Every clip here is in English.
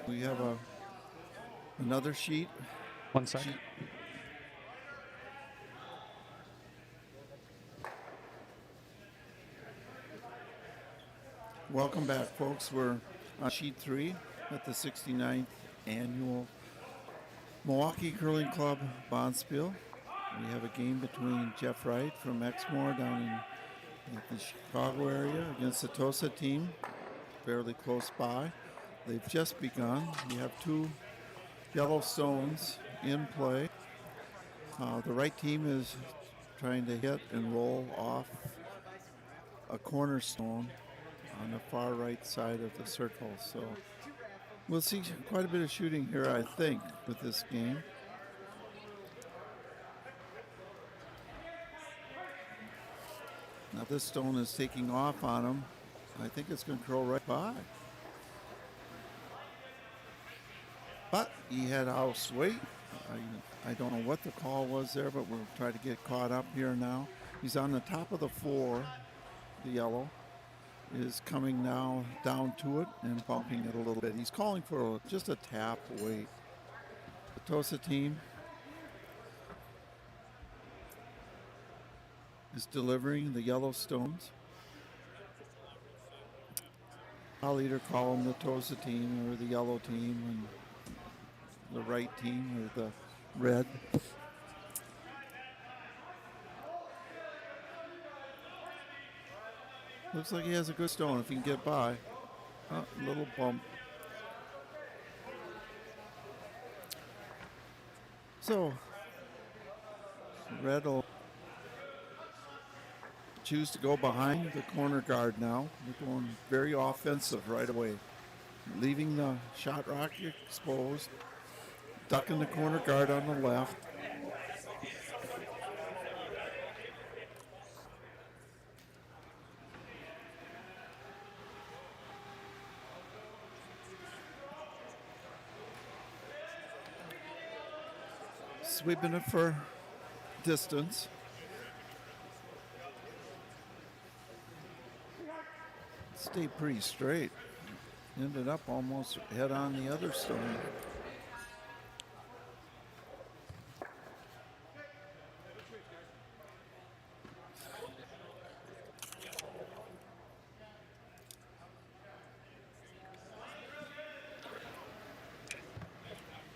We have another sheet. One second. Welcome back, folks. We're on sheet 3 at the 69th annual Milwaukee Curling Club Bonspiel. We have a game between Jeff Wright from Exmoor down in the Chicago area against the Tosa team, fairly close by. They've just begun. We have two yellow stones in play. The Wright team is trying to hit and roll off a cornerstone on the far right side of the circle. So we'll see quite a bit of shooting here, I think, with this game. Now this stone is taking off on him. I think it's going to curl right by. But he had house weight. I don't know what the call was there, but we'll try to get caught up here now. He's on the top of the floor. The yellow is coming now down to it and bumping it a little bit. He's calling for just a tap weight. The Tosa team is delivering the yellow stones. I'll either call them the Tosa team or the yellow team, and the Wright team or the red. Looks like he has a good stone if he can get by. Oh, a little bump. So, red will choose to go behind the corner guard now. They're going very offensive right away. Leaving the shot rock exposed. Ducking the corner guard on the left. Sweeping it for distance. Stayed pretty straight. Ended up almost head on the other stone.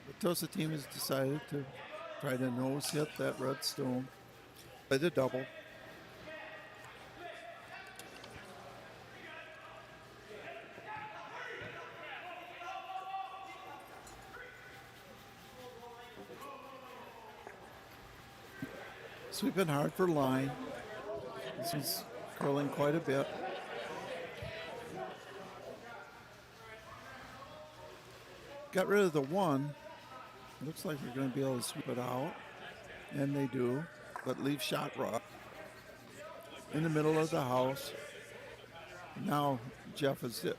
The Tosa team has decided to try to nose hit that red stone by the double. Sweeping hard for line. This one's curling quite a bit. Got rid of the one. Looks like they're going to be able to sweep it out. And they do. But leave shot rock in the middle of the house. Now Jeff is it.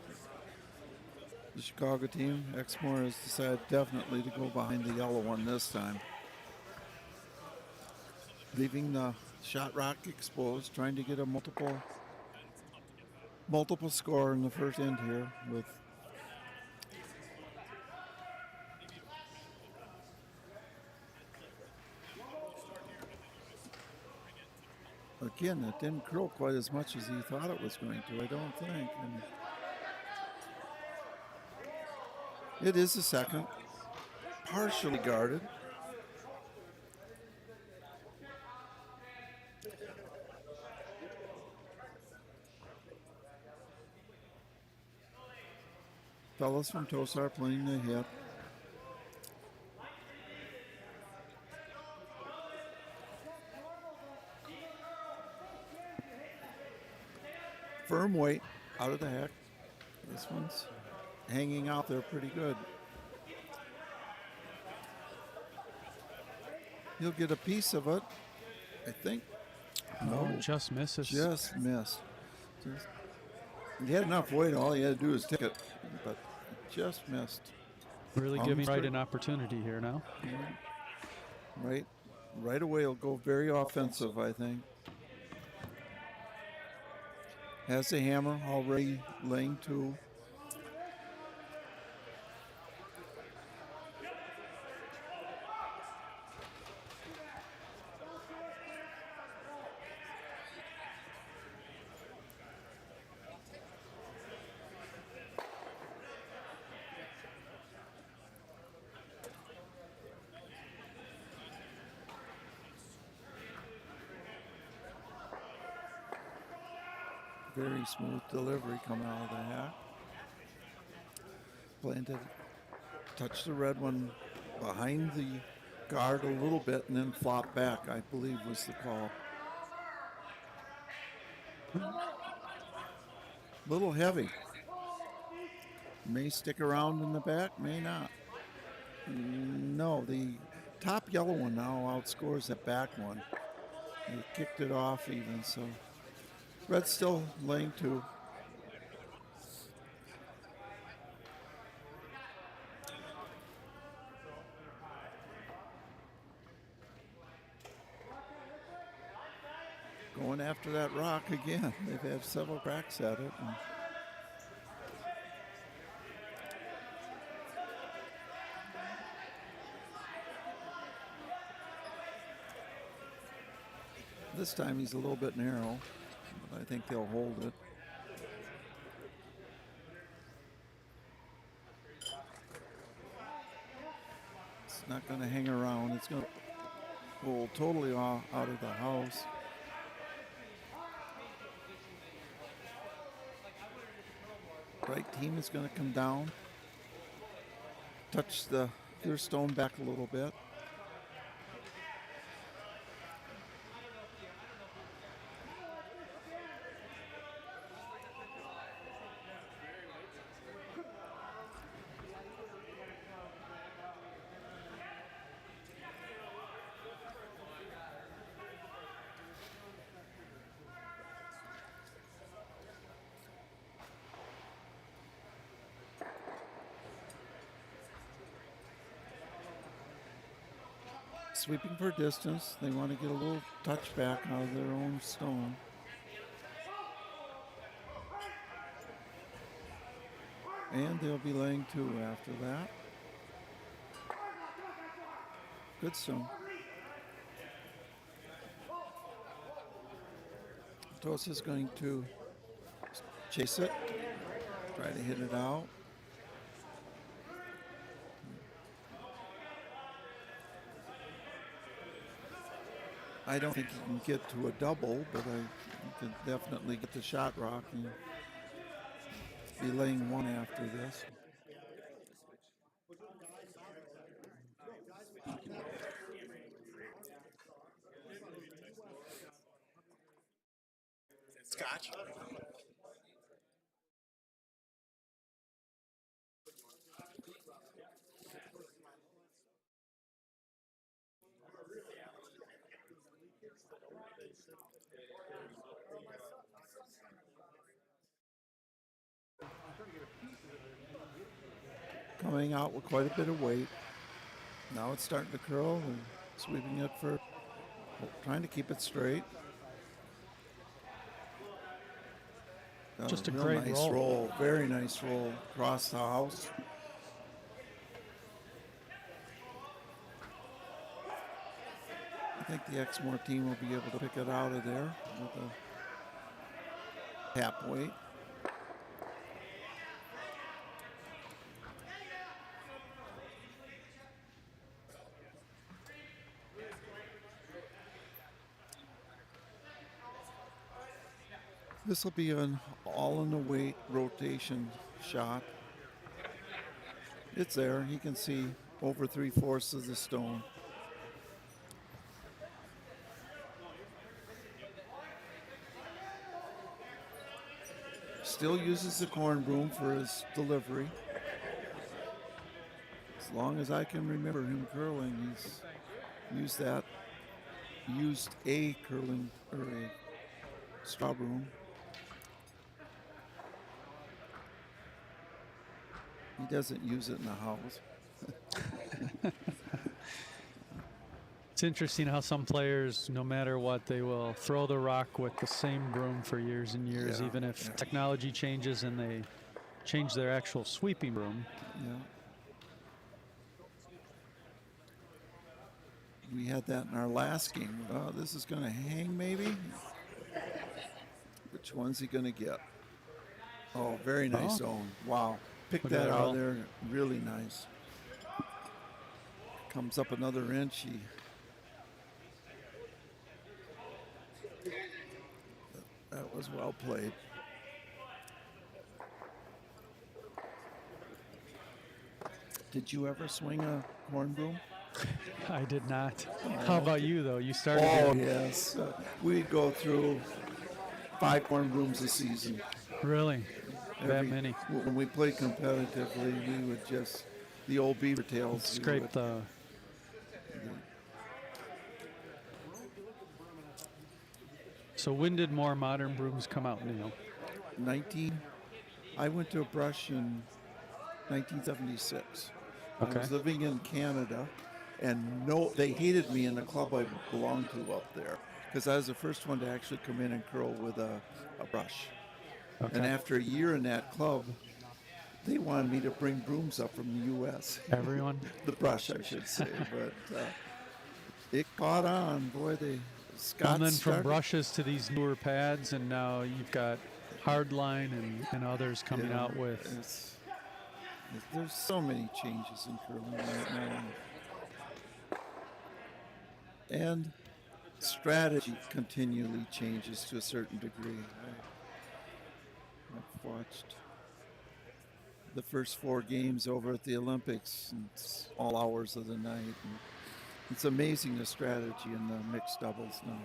The Chicago team, Exmoor, has decided definitely to go behind the yellow one this time. Leaving the shot rock exposed, trying to get a multiple score in the first end here with again, it didn't curl quite as much as he thought it was going to, I don't think. And it is a second, partially guarded. Fellas from Tosa are playing the hit. Firm weight out of the heck. This one's hanging out there pretty good. He'll get a piece of it, I think. No, just misses. Just missed. He had enough weight. All he had to do was tick it, but just missed. Really giving Wright an opportunity here now. Yeah. Right away, he'll go very offensive, I think. Has the hammer already laying to. Very smooth delivery coming out of the hack. Planted, touched the red one behind the guard a little bit and then flopped back, I believe was the call. Little heavy. May stick around in the back, may not. No, the top yellow one now outscores that back one. They kicked it off even, so red's still laying 2. Going after that rock again. They've had several cracks at it. This time he's a little bit narrow, but I think they'll hold it. It's not going to hang around. It's going to roll totally out of the house. Right team is going to come down, touch the clear stone back a little bit. Sweeping for distance. They want to get a little touch back out of their own stone. And they'll be laying 2 after that. Good stone. Tosa's going to chase it, try to hit it out. I don't think he can get to a double, but he can definitely get the shot rock and be laying 1 after this. Scotch. Coming out with quite a bit of weight. Now it's starting to curl and sweeping it for, trying to keep it straight. Just a real great nice roll. Very nice roll across the house. I think the Exmoor team will be able to pick it out of there with a tap weight. This will be an all in the weight rotation shot. It's there. You can see over 3/4 of the stone. Still uses the corn broom for his delivery. As long as I can remember him curling, he's used that. Used a curling or a straw broom. He doesn't use it in the house. It's interesting how some players, no matter what, they will throw the rock with the same broom for years and years, Yeah, even if yeah. technology changes and they change their actual sweeping broom. Yeah. We had that in our last game. Oh, this is going to hang maybe? Which one's he going to get? Oh, very nice zone. Wow. Pick Look at that that out roll. of there. Really nice. Comes up another inch. That was well played. Did you ever swing a corn broom? I did not. How about you, though? You started Oh, it. yes. We'd go through 5 corn brooms a season. Really? That many? When we played competitively, we would just, the old beaver tails. Scrape the... So when did more modern brooms come out, Neil? I went to a brush in 1976. Okay. I was living in Canada, and they hated me in the club I belonged to up there because I was the first one to actually come in and curl with a brush. Okay. And after a year in that club, they wanted me to bring brooms up from the U.S. Everyone? The brush, I should say. But it caught on. Boy, Scott And then from started. brushes to these newer pads, and now you've got Hardline and others coming out with... There's so many changes in curling right now. And strategy continually changes to a certain degree. I've watched the first 4 games over at the Olympics, and it's all hours of the night. And it's amazing the strategy in the mixed doubles now.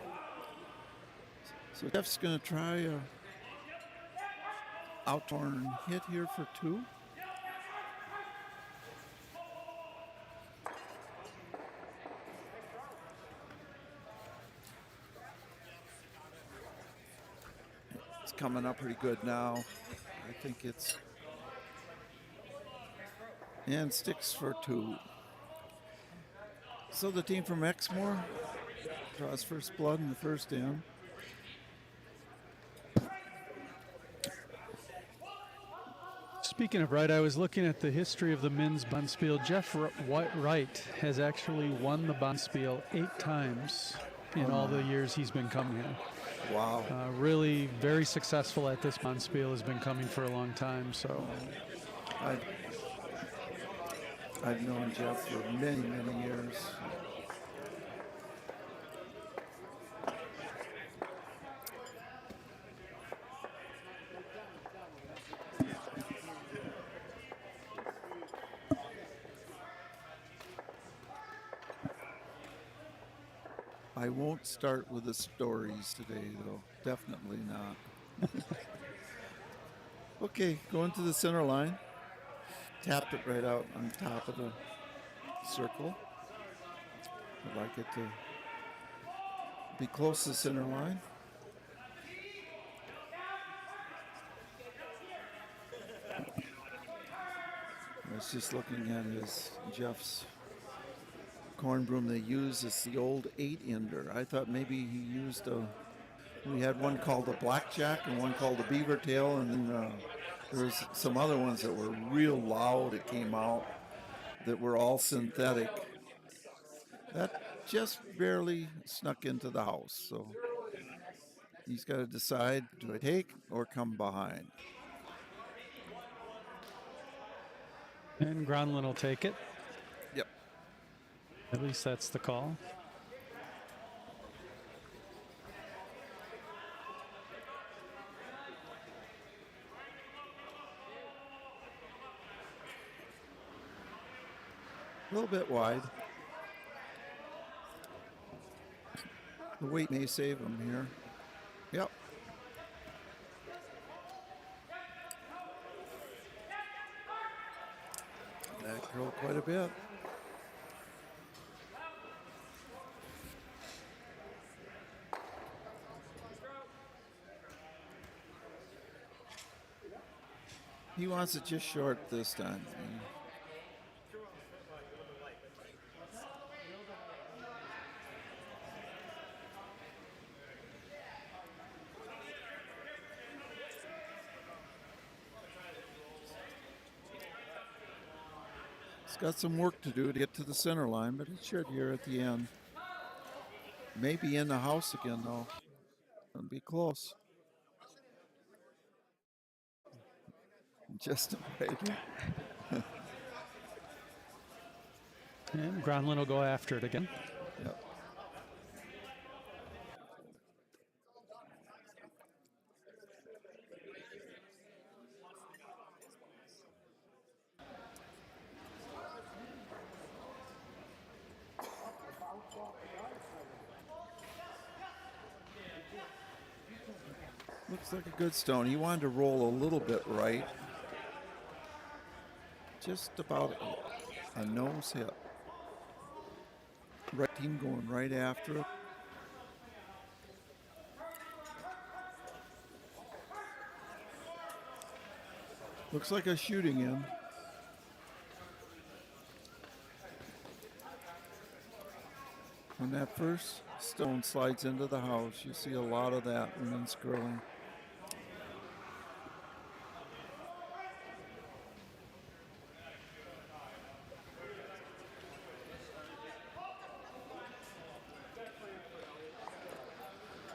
So Jeff's going to try a out-torn hit here for 2. It's coming up pretty good now. I think it's... And sticks for 2. So the team from Exmoor draws first blood in the first down. Speaking of Wright, I was looking at the history of the men's Bonspiel. Jeff Wright has actually won the Bonspiel 8 times in all the years he's been coming here. Wow. Really very successful at this Bonspiel, has been coming for a long time. So I've known Jeff for many, many years. I won't start with the stories today, though. Definitely not. Okay, going to the center line. Tapped it right out on top of the circle. I'd like it to be close to the center line. I was just looking at Jeff's corn broom they use. It's the old 8-ender. I thought maybe he used we had one called the blackjack and one called the beaver tail, and then there was some other ones that were real loud. It came out that were all synthetic. That just barely snuck into the house. So he's got to decide, do I take or come behind? And Gronland will take it. Yep. At least that's the call. A little bit wide. The weight may save him here. Yep. That curled quite a bit. He wants it just short this time. It's got some work to do to get to the center line, but it should here at the end. Maybe in the house again, though. It'll be close. Just right. And Gronland will go after it again. Yep. Looks like a good stone. He wanted to roll a little bit right. Just about a nose hit. Right team going right after it. Looks like a shooting in. When that first stone slides into the house, you see a lot of that in men's curling.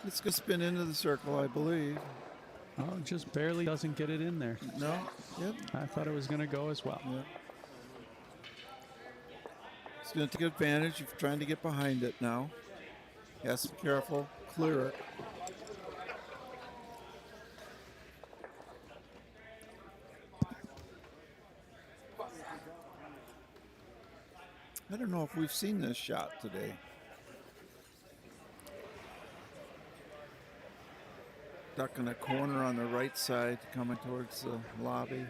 It's going to spin into the circle, I believe. Oh, it just barely doesn't get it in there. No? Yep. I thought it was going to go as well. Yep. He's going to take advantage of trying to get behind it now. He has to be careful. Clear it. I don't know if we've seen this shot today. Duck in a corner on the right side, coming towards the lobby.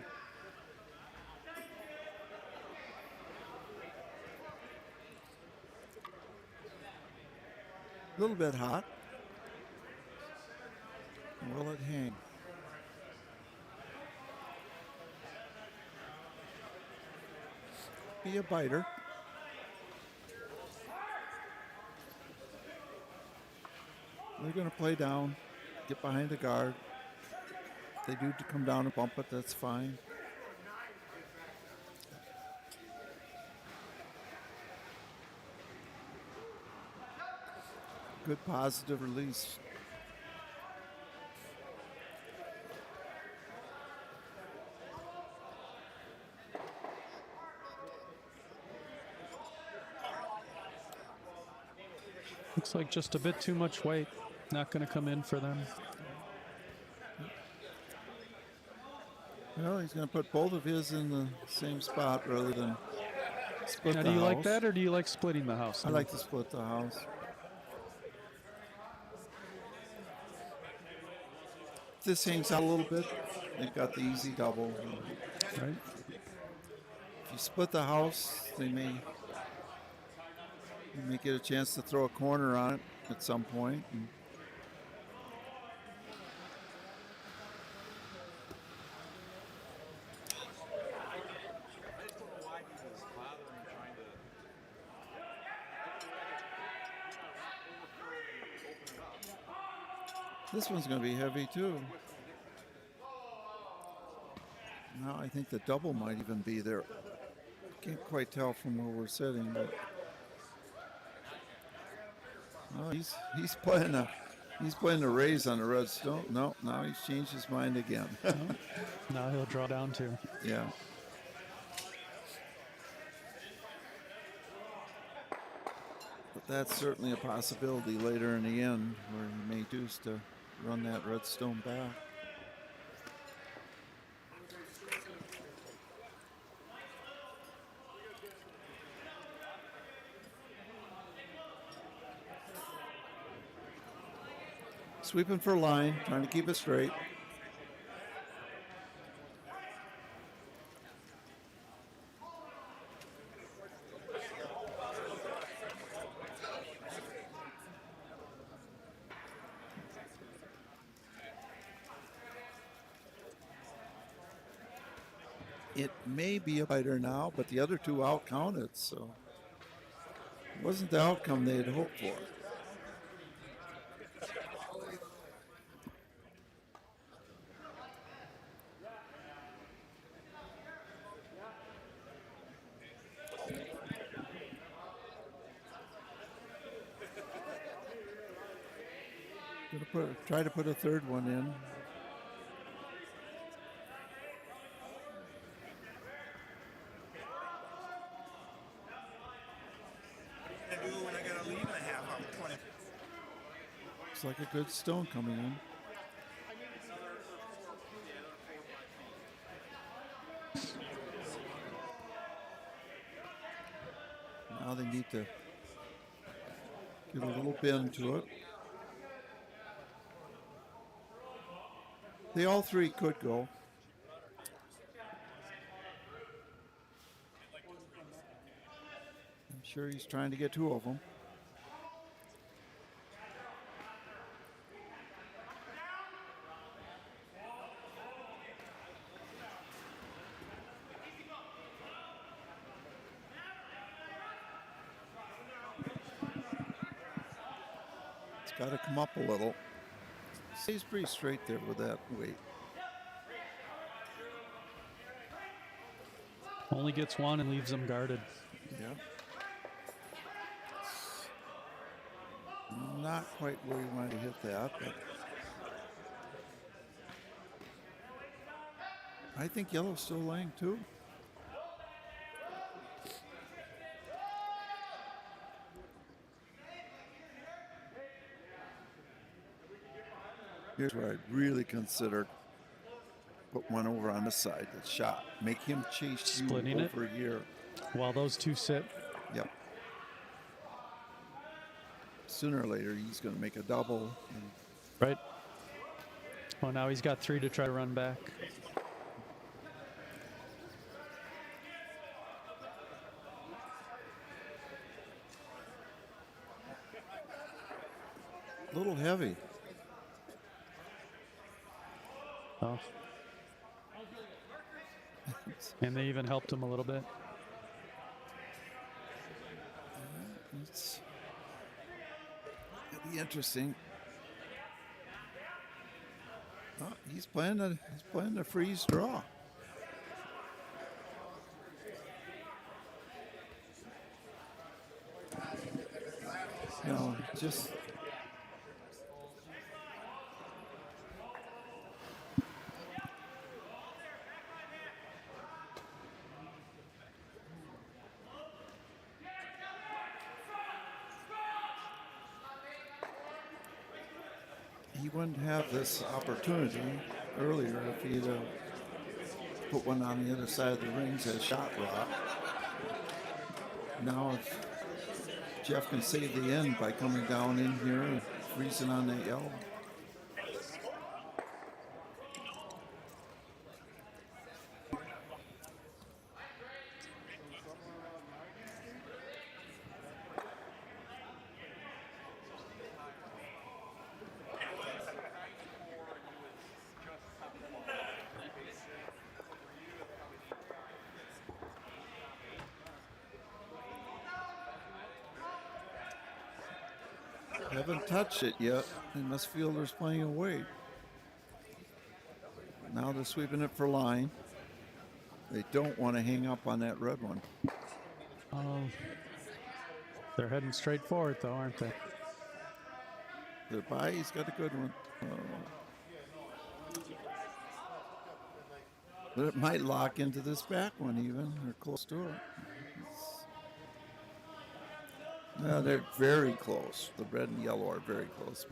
A little bit hot. Will it hang? Be a biter. They're going to play down, get behind the guard. If they do to come down and bump it, that's fine. Good positive release. Looks like just a bit too much weight. Not going to come in for them. Well, he's going to put both of his in the same spot rather than split Now, the do you house. like that, or do you like splitting the house? I like to split the house. If this hangs out a little bit, they've got the easy double. Right. If you split the house, they may get a chance to throw a corner on it at some point. And this one's going to be heavy too. Now I think the double might even be there. Can't quite tell from where we're sitting, but oh, he's playing a raise on the red stone. No, now he's changed his mind again. Now he'll draw down too. Yeah. But that's certainly a possibility later in the end where he may deuce to run that red stone back. Sweeping for line, trying to keep it straight. It may be a biter now, but the other two out counted, so it wasn't the outcome they had hoped for. Try to put a third one in. Looks like a good stone coming in. Now they need to get a little bend to it. They all three could go. I'm sure he's trying to get two of them. It's got to come up a little. Stays pretty straight there with that weight. Only gets one and leaves them guarded. Yeah. Not quite where you wanted to hit that, but I think yellow's still laying too. Here's what I'd really consider. Put one over on the side that's shot. Make him chase Splitting you it over here. while those two sit. Yep. Sooner or later, he's going to make a double. Right. Well, now he's got three to try to run back. A little heavy. Oh. And they even helped him a little bit. It's it'll be interesting. Oh, he's playing a freeze draw. No, just he wouldn't have this opportunity earlier if he'd put one on the other side of the rings as shot rock. Now if Jeff can save the end by coming down in here and freezing on that yellow. Haven't touched it yet. They must feel there's plenty of weight. Now they're sweeping it for line. They don't want to hang up on that red one. They're heading straight for it, though, aren't they? They're by. He's got a good one. But it might lock into this back one even, or close to it. No, they're very close. The red and yellow are very close.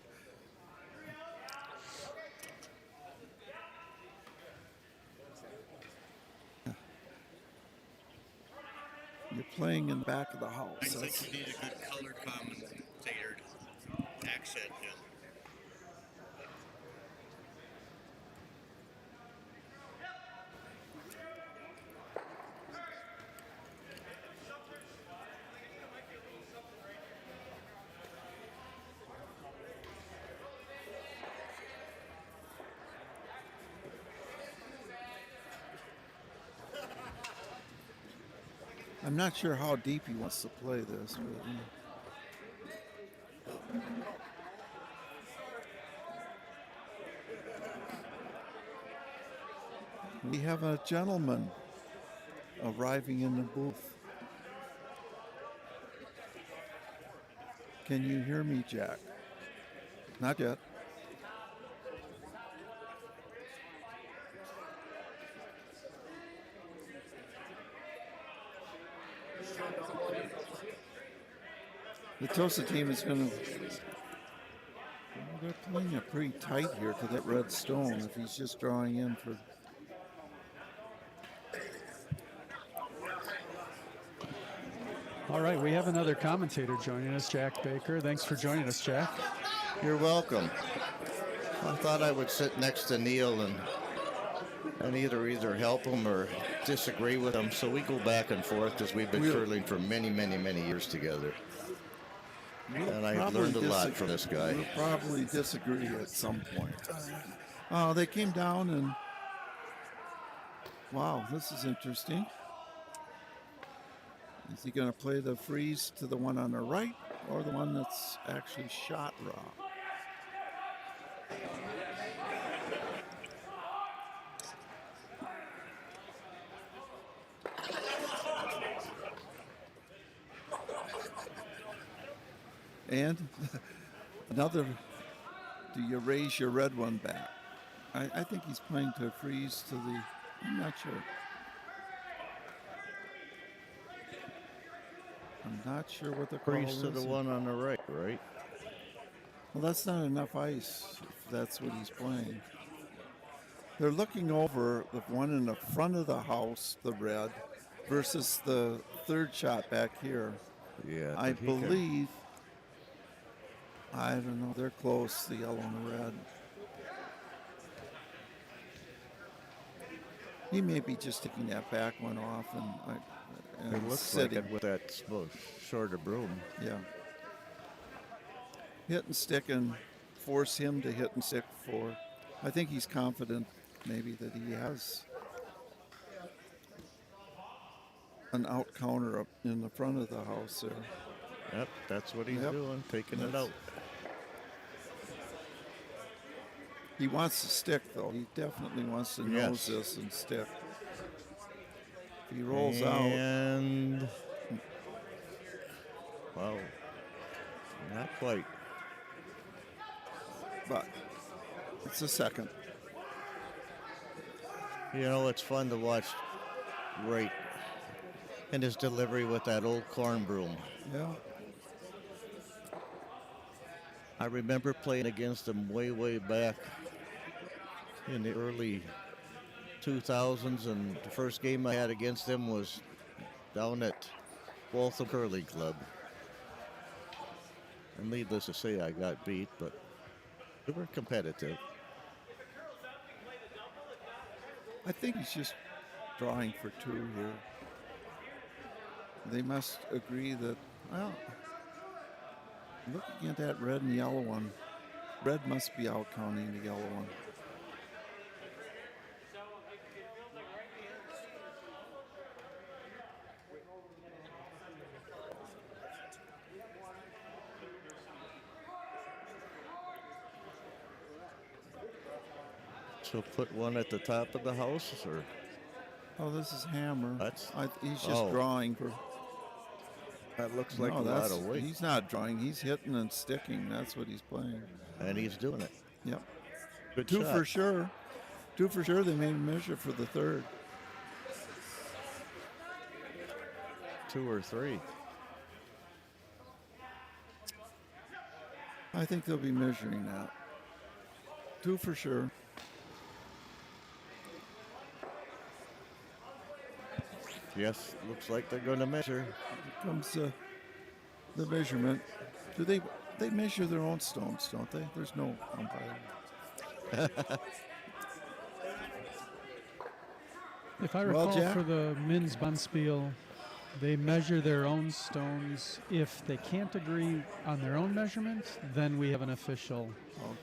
You're playing in the back of the house. I think you need a good color commentator to accent him. I'm not sure how deep he wants to play this, but we have a gentleman arriving in the booth. Can you hear me, Jack? Not yet. The Tosa team is going to. They're playing it pretty tight here to that red stone if he's just drawing in for. All right, we have another commentator joining us, Jack Baker. Thanks for joining us, Jack. You're welcome. I thought I would sit next to Neil and either help him or disagree with him. So we go back and forth as we've been curling for many, many, many years together. And I've learned a lot from this guy. We'll probably disagree at some point. Oh, they came down and wow, this is interesting. Is he going to play the freeze to the one on the right or the one that's actually shot raw? And another, do you raise your red one back? I think he's playing to freeze to the, I'm not sure. I'm not sure what the call Freeze is. to the one on the right, right? Well, that's not enough ice if that's what he's playing. They're looking over the one in the front of the house, the red, versus the third shot back here. Yeah. I believe, I don't know, they're close, the yellow and the red. He may be just taking that back one off and It looks sitting. like it with that shorter broom. Yeah. Hit and stick and force him to hit and stick for. I think he's confident maybe that he has an out counter up in the front of the house there. Yep, that's what he's doing, taking it out. He wants to stick, though. He definitely wants to nose this and stick. If he rolls out. And, wow, not quite. But it's a second. You know, it's fun to watch Wright and his delivery with that old corn broom. Yeah. I remember playing against him way, way back in the early 2000s, and the first game I had against him was down at Waltham Curling Club. And needless to say, I got beat, but we were competitive. I think he's just drawing for two here. They must agree that, well, looking at that red and yellow one, red must be out counting the yellow one. So put one at the top of the house, or? Oh, this is hammer. That's- He's just drawing for. That looks like No, a lot of weight. he's not drawing. He's hitting and sticking. That's what he's playing. And he's doing it. Yep. Good Two shot. for sure. Two for sure. They may measure for the third. 2 or 3. I think they'll be measuring that. Two for sure. Yes, looks like they're going to measure. Here comes the measurement. Do they measure their own stones, don't they? There's no umpire. If I Well, recall, Jack? for the men's Bunspiel, they measure their own stones. If they can't agree on their own measurement, then we have an official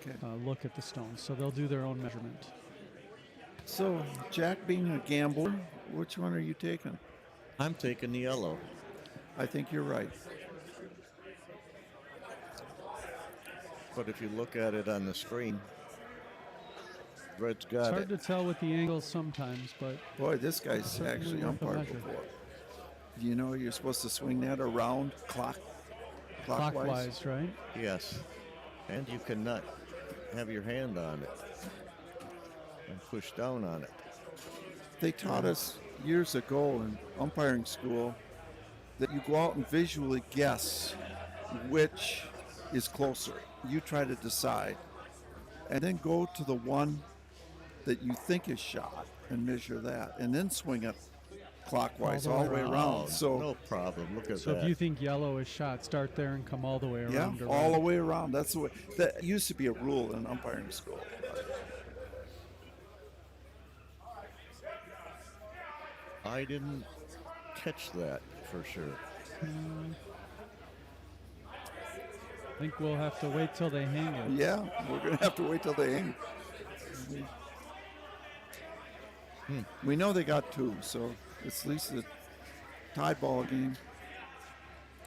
Okay. look at the stones. So they'll do their own measurement. So, Jack, being a gambler, which one are you taking? I'm taking the yellow. I think you're right. But if you look at it on the screen, Red's It's got hard it. to tell with the angles sometimes, but Boy, this guy's Certainly actually worth a umpired measure. before. You know you're supposed to swing that around clockwise. clockwise, right? Yes. And you cannot have your hand on it and push down on it. They taught us years ago in umpiring school that you go out and visually guess which is closer. You try to decide. And then go to the one that you think is shot and measure that. And then swing it clockwise all the way around. Oh, So no problem. Look at So that. if you think yellow is shot, start there and come all the way yeah, around. all the way around. That's the way. That used to be a rule in umpiring school. I didn't catch that for sure. I think we'll have to wait till they hang it. Yeah, we're gonna have to wait till they hang. We know they got 2, so it's at least a tie ball game.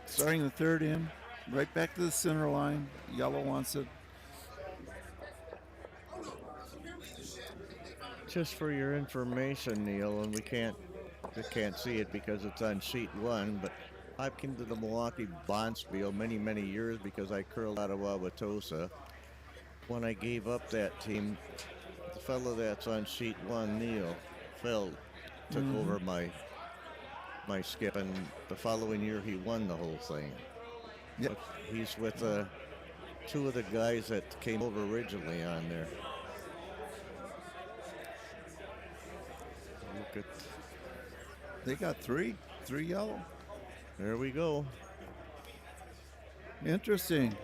Starting the third in, right back to the center line. Yellow wants it. Just for your information, Neil, and we can't see it because it's on sheet 1, but I came to the Milwaukee Bonspiel many, many years because I curled out of Wauwatosa. When I gave up that team, the fellow that's on sheet 1, Neil, took over my skip, and the following year he won the whole thing. Yep. But he's with 2 of the guys that came over originally on there. Look at, They got 3 yellow. there we go. Interesting.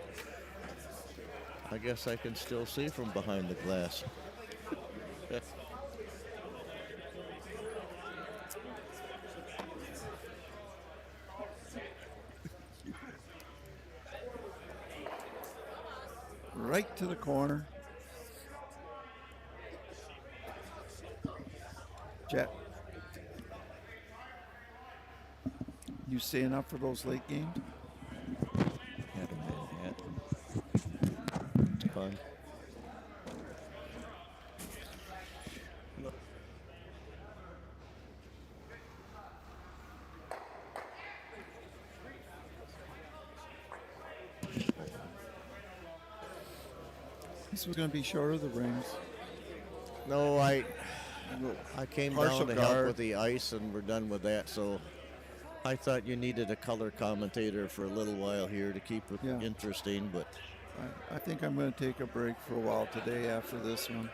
I guess I can still see from behind the glass. Right to the corner. Jet. You staying up for those late games? Haven't been yet. It's fun. This was going to be short of the rings. No, I came Partial down to help guard. with the ice, and we're done with that. So I thought you needed a color commentator for a little while here to keep it Yeah. interesting, but I think I'm going to take a break for a while today after this one.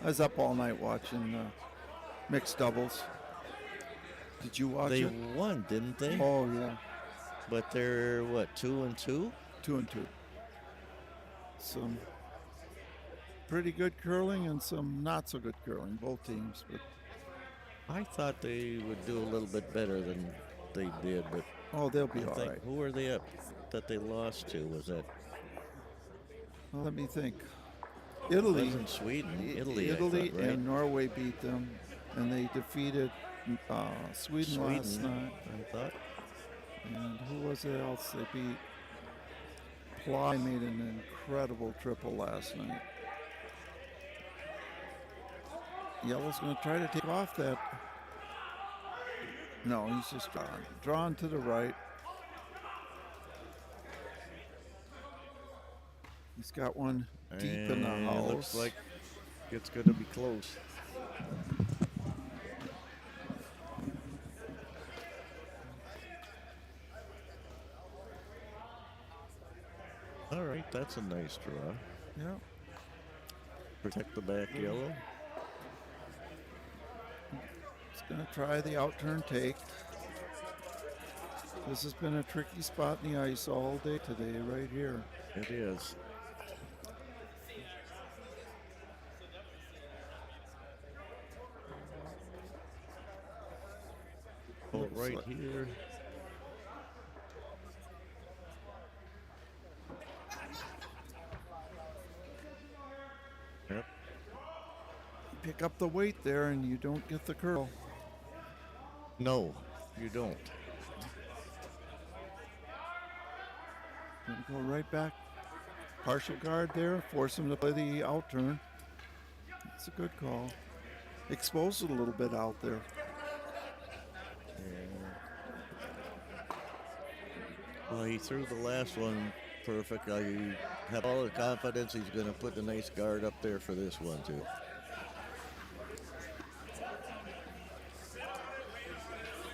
I was up all night watching mixed doubles. Did you watch they it? won, didn't they? Oh, yeah. But they're what, 2-2? 2-2. Some pretty good curling and some not so good curling, both teams. But I thought they would do a little bit better than they did, but oh, they'll be I all think, right. who were they up that they lost to? Was that Well, let me think. Italy, wasn't Sweden? Italy, I Italy thought, right? and Norway beat them, and they defeated Sweden last night. I thought. And who was it else? They beat. Ply made an incredible triple last night. Yellow's going to try to take off that. No, he's just drawn to the right. He's got one deep in the And house. it looks like it's going to be close. All right, that's a nice draw. Yeah. Protect the back yellow. He's going to try the out-turn take. This has been a tricky spot in the ice all day today, right here. It is. Oh, Looks right like- here. Yep. Pick up the weight there and you don't get the curl. No, you don't. Gonna go right back. Partial guard there, force him to play the out turn. It's a good call. Expose it a little bit out there. Well, he threw the last one perfect. I have all the confidence he's going to put a nice guard up there for this one, too.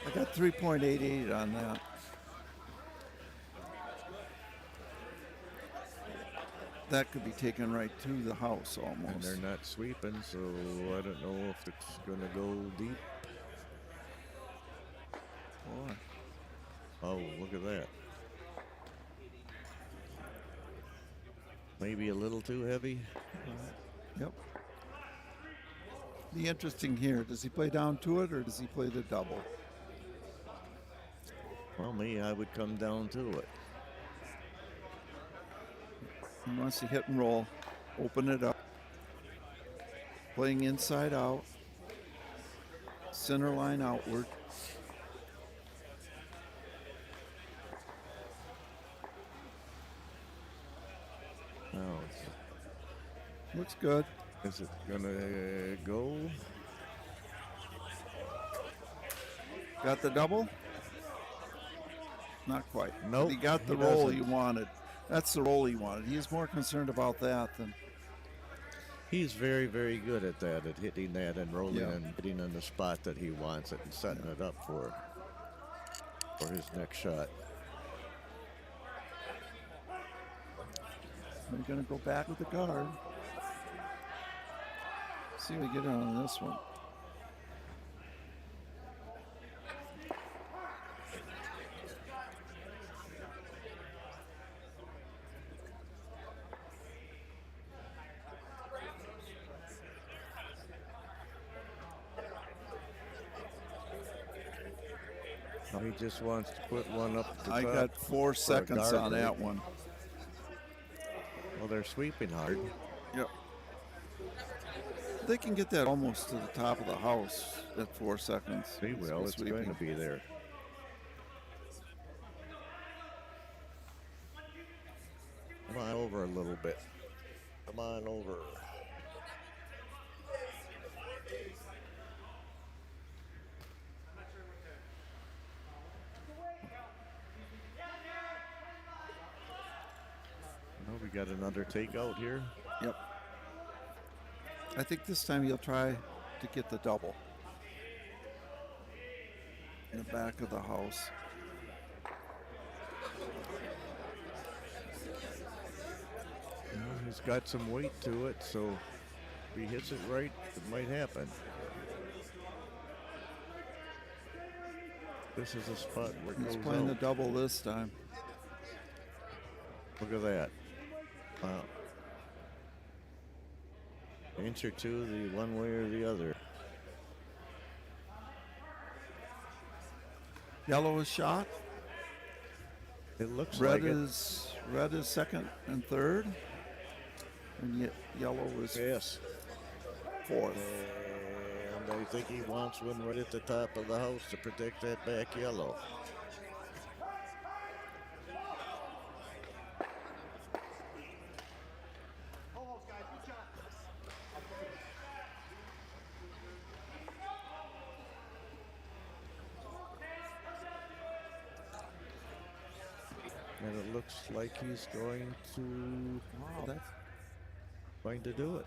I got 3.88 on that. That could be taken right to the house And almost. they're not sweeping, so I don't know if it's going to go deep. Boy. Oh, look at that. Maybe a little too heavy. Yep. Be interesting here. Does he play down to it or does he play the double? Well, me, I would come down to it. He wants to hit and roll, open it up. Playing inside out, center line outward. Now, Looks good. is it gonna go? Got the double? Not quite. Nope, He got the he roll doesn't. he wanted. That's the roll he wanted. He's more concerned about that than. He's very, very good at that, at hitting that and rolling Yeah. and hitting in the spot that he wants it and setting it up for his next shot. We're going to go back with the guard. See what we get on this one. Now he just wants to put one up at the I top got 4 for a seconds guard on break. that one. Well, they're sweeping hard. Yep. They can get that almost to the top of the house at 4 seconds. They will. It's going to be there. Come on over a little bit. Come on over. Well, we got another takeout here. Yep. I think this time he'll try to get the double. In the back of the house. Well, he's got some weight to it, so if he hits it right, it might happen. This is a spot where it He's goes playing the out. double this time. Look at that. Wow. Inch or two, the one way or the other. Yellow is shot. It looks Red like it. is second and third. And yet yellow is Yes. fourth. And I think he wants one right at the top of the house to protect that back yellow. And it looks like he's going Wow, to do it.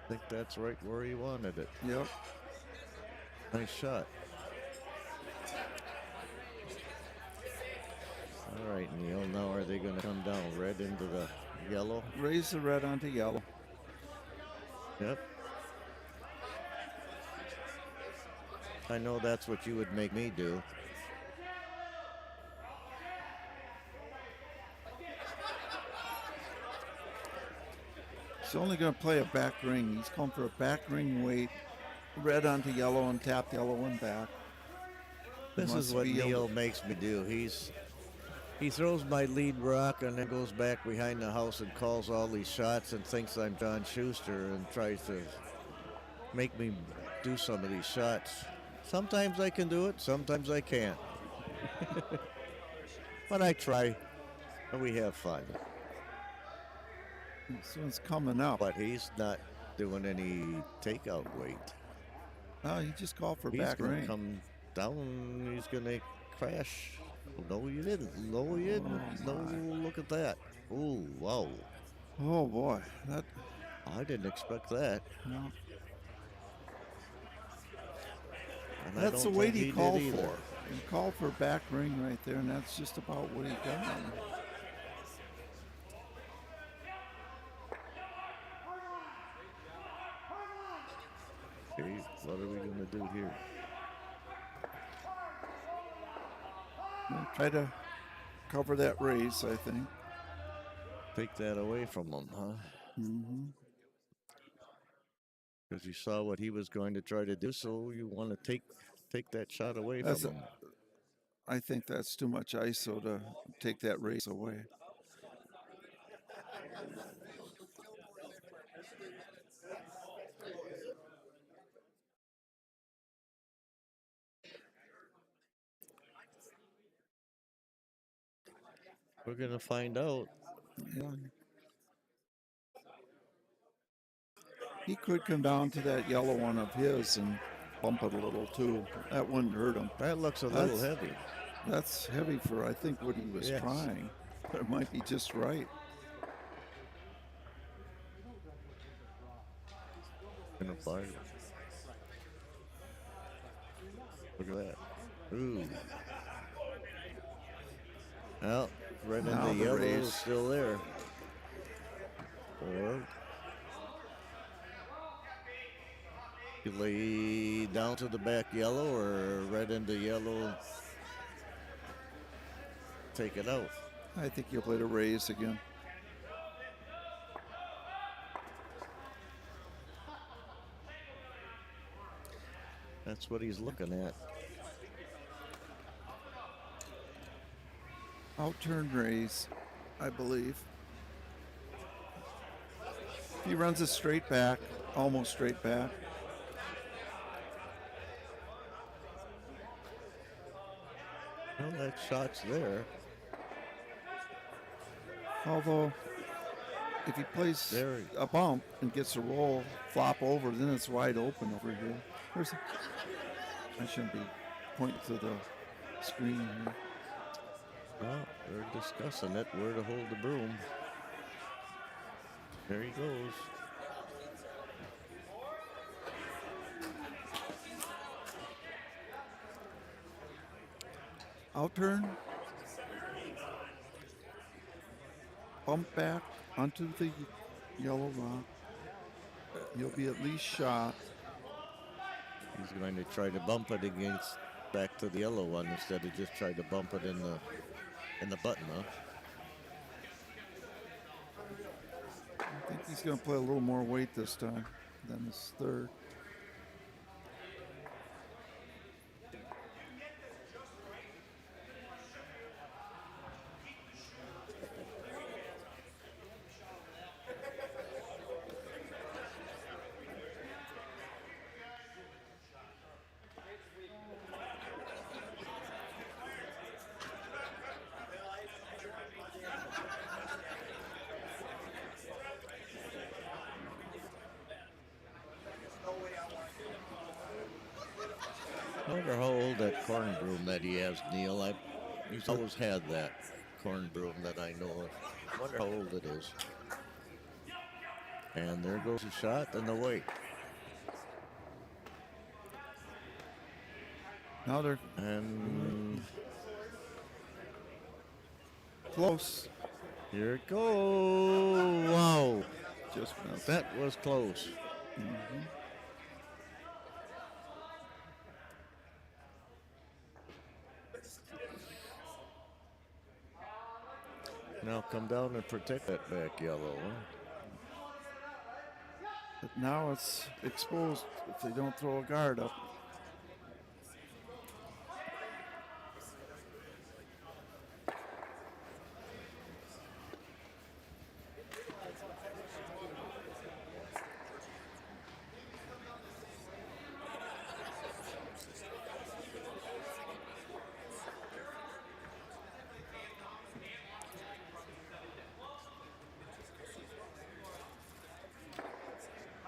I think that's right where he wanted it. yep. Nice shot. All right, Neil. Now are they going to come down red into the yellow? Raise the red onto yellow. Yep. I know that's what you would make me do. He's only going to play a back ring. He's going for a back ring weight. Red onto yellow and tap yellow one back. He This wants is to what be able Neil makes me do. He throws my lead rock and then goes back behind the house and calls all these shots and thinks I'm John Schuster and tries to make me do some of these shots. Sometimes I can do it, sometimes I can't. But I try, and we have fun. This one's coming up. But he's not doing any takeout weight. Oh, he just called for He's back going ring. to come down, he's going to crash. No, you didn't. No, you didn't. Oh, No, look at that. Ooh, wow. Oh boy, that I didn't expect that. no. And I That's the don't weight think he did called either. for. He called for back ring right there, and that's just about what he got. Okay, right here. We'll try to cover that race, I think. Take that away from him, huh? Mm-hmm. Because you saw what he was going to try to do, so you want to take that shot away That's from him. I think that's too much ISO to take that race away. We're going to find out. Yeah. He could come down to that yellow one of his and bump it a little too. That wouldn't hurt him. That looks a little heavy. That's heavy for, I think, what he was Yes. trying. But it might be just right. Gonna fire. Look at that. Ooh. Well, right Now into the yellow raise. is still there. Or you lay down to the back yellow or right into yellow. Take it out. I think you'll play the raise again. That's what he's looking at. Out-turn raise, I believe. If he runs it straight back, almost straight back. Well, that shot's there. Although, if he plays There. a bump and gets a roll, flop over, then it's wide open over here. I shouldn't be pointing to the screen here. Well, they're discussing it, where to hold the broom. There he goes. Out turn. Bump back onto the yellow rock. You'll be at least shot. He's going to try to bump it against back to the yellow one instead of just try to bump it in the button, huh? I think he's going to play a little more weight this time than his third. I wonder how old that corn broom that he has, Neil. He's always had that corn broom that I know of. I wonder how old it is. And there goes the shot and the weight. Now they're And close. here it goes. Wow. Just missed. That was close. Mhm. Now come down and protect that back yellow. But now it's exposed if they don't throw a guard up.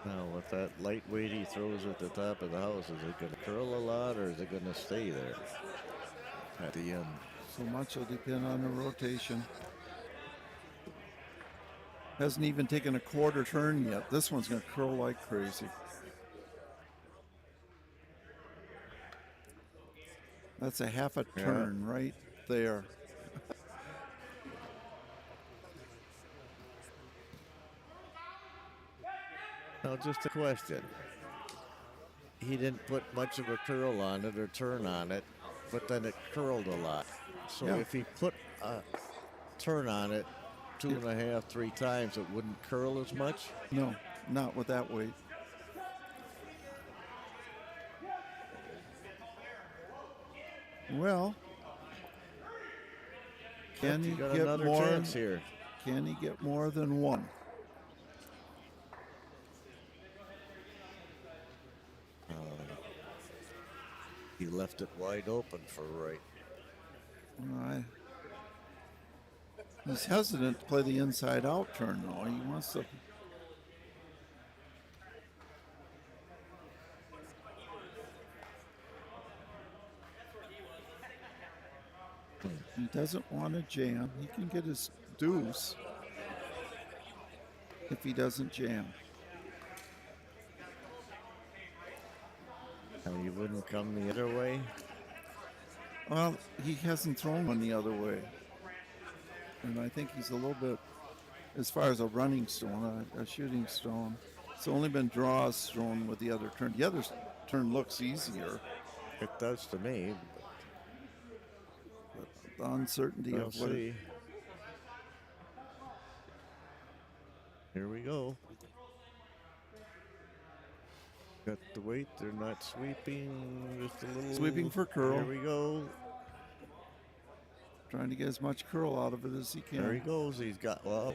Now with that lightweight he throws at the top of the house, is it going to curl a lot or is it going to stay there at the end? So much will depend on the rotation. Hasn't even taken a quarter turn yet. This one's going to curl like crazy. That's a half a turn right there. Now just a question. he didn't put much of a curl on it or turn on it, but then it curled a lot. So Yeah. if he put a turn on it 2.5, 3 times, it wouldn't curl as much. No, not with that weight. Well, can he You got get another more? chance here. Can he get more than one? He left it wide open for Wright. I, he's hesitant to play the inside out turn, though. He wants to. He doesn't want to jam. He can get his deuce if he doesn't jam. And you wouldn't come the other way. Well, he hasn't thrown one the other way. And I think he's a little bit, as far as a running stone, a shooting stone, it's only been draws thrown with the other turn. The other turn looks easier. It does to me. The uncertainty We'll of what see. Here we go. Got the weight. They're not sweeping. Just a little Sweeping for curl. Here we go. trying to get as much curl out of it as he can. There he goes. He's got, well,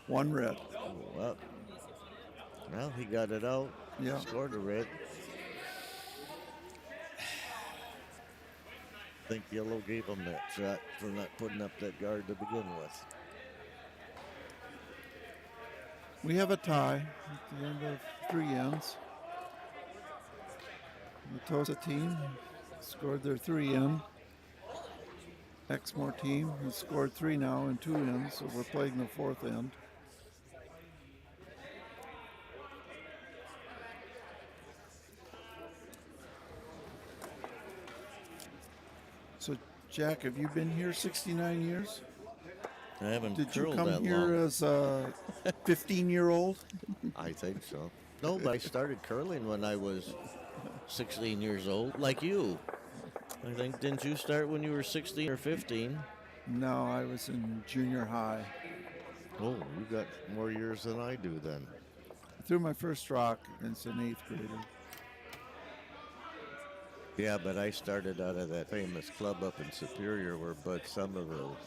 One red. well, he got it out. Yeah. Scored a red. I think yellow gave him that shot for not putting up that guard to begin with. We have a tie at the end of 3 ends. The Tosa team scored their 3 in. Exmoor team has scored 3 now in 2 ends, so we're playing the 4th end. So, Jack, have you been here 69 years? I haven't Did you curled come that here long. as a 15-year-old? I think so. No, but I started curling when I was 16 years old, like you. I think, didn't you start when you were 16 or 15? No, I was in junior high. Oh, you got more years than I do then. I threw my first rock against an 8th grader. Yeah, but I started out of that famous club up in Superior where Bud Somerville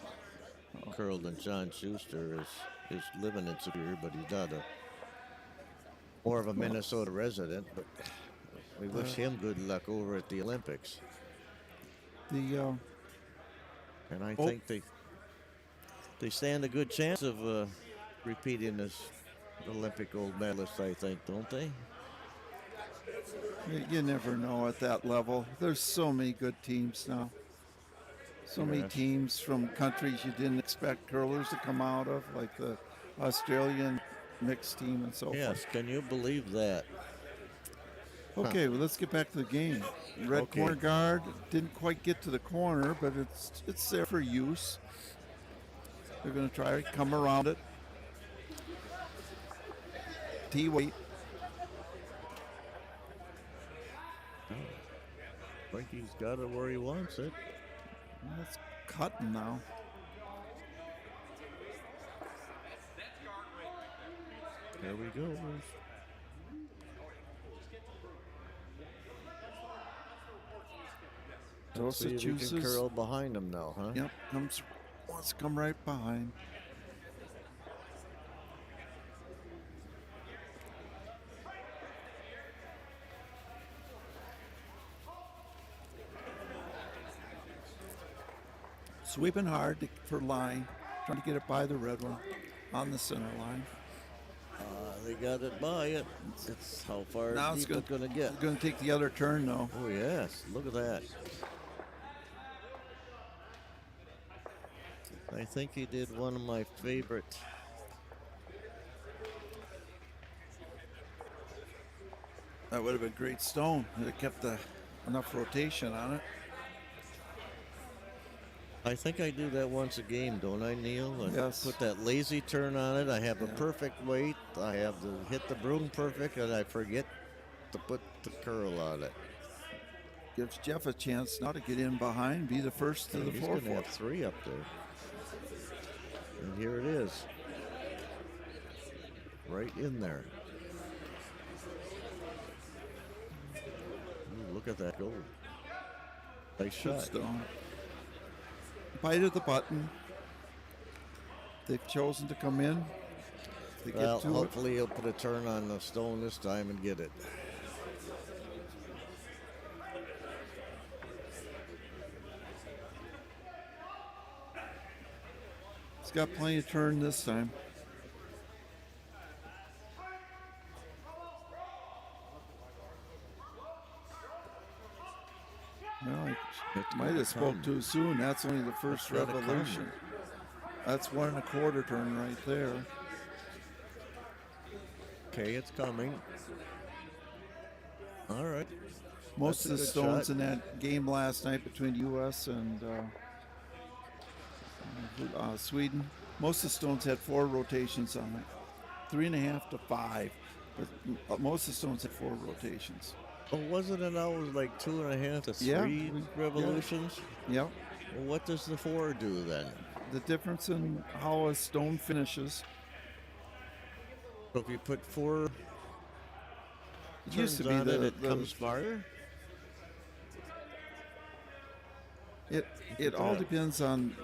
curled, and John Schuster is living in Superior, but he's not more of a Minnesota resident. But we wish him good luck over at the Olympics. The And I think they stand a good chance of repeating as Olympic gold medalist, I think, don't they? you never know at that level. There's so many good teams now. So many Yes. teams from countries you didn't expect curlers to come out of, like the Australian mixed team and so Yes, can you believe that? forth. Okay, well, let's get back to the game. Red Okay. corner guard didn't quite get to the corner, but it's there for use. They're going to try to come around it. T-weight. I think he's got it where he wants it. That's cutting now. There we go. Let's see Tosa if he can chooses. curl behind him now, huh? Yep, wants to come right behind. Sweeping hard for line, trying to get it by the red one on the center line. They got it by it. It's how far Now is it's deep it's going to get. It's going to take the other turn though. Oh, yes. Look at that. I think he did one of my favorite. That would have been great stone. It kept enough rotation on it. I think I do that once a game, don't I, Neil? I Yes. Put that lazy turn on it. I have a perfect weight. I have to hit the broom perfect, and I forget to put the curl on it. Gives Jeff a chance now to get in behind, be the first to the He's going to 4-4. have 3 up there. And here it is. Right in there. Ooh, look at that goal. Nice shot. Stone. Bite of the button. They've chosen to come in. They Well, get to hopefully he'll put a turn on the stone this time and get it. He's got plenty of turn this time. Well, I might have spoke too soon. That's only the first That's gotta revolution. That's 1 1/4 turn right there. Okay, it's coming. All right. Most That's a of the good stones shot. in that game last night between U.S. and Sweden, most of the stones had 4 rotations on it, 3.5 to 5. But most of the stones had 4 rotations. Oh, wasn't it always like 2.5 to 3 Yeah. revolutions? Yep. Well, what does the 4 do then? The difference in how a stone finishes. So if you put 4 It used to turns be on the, it comes farther? it all depends on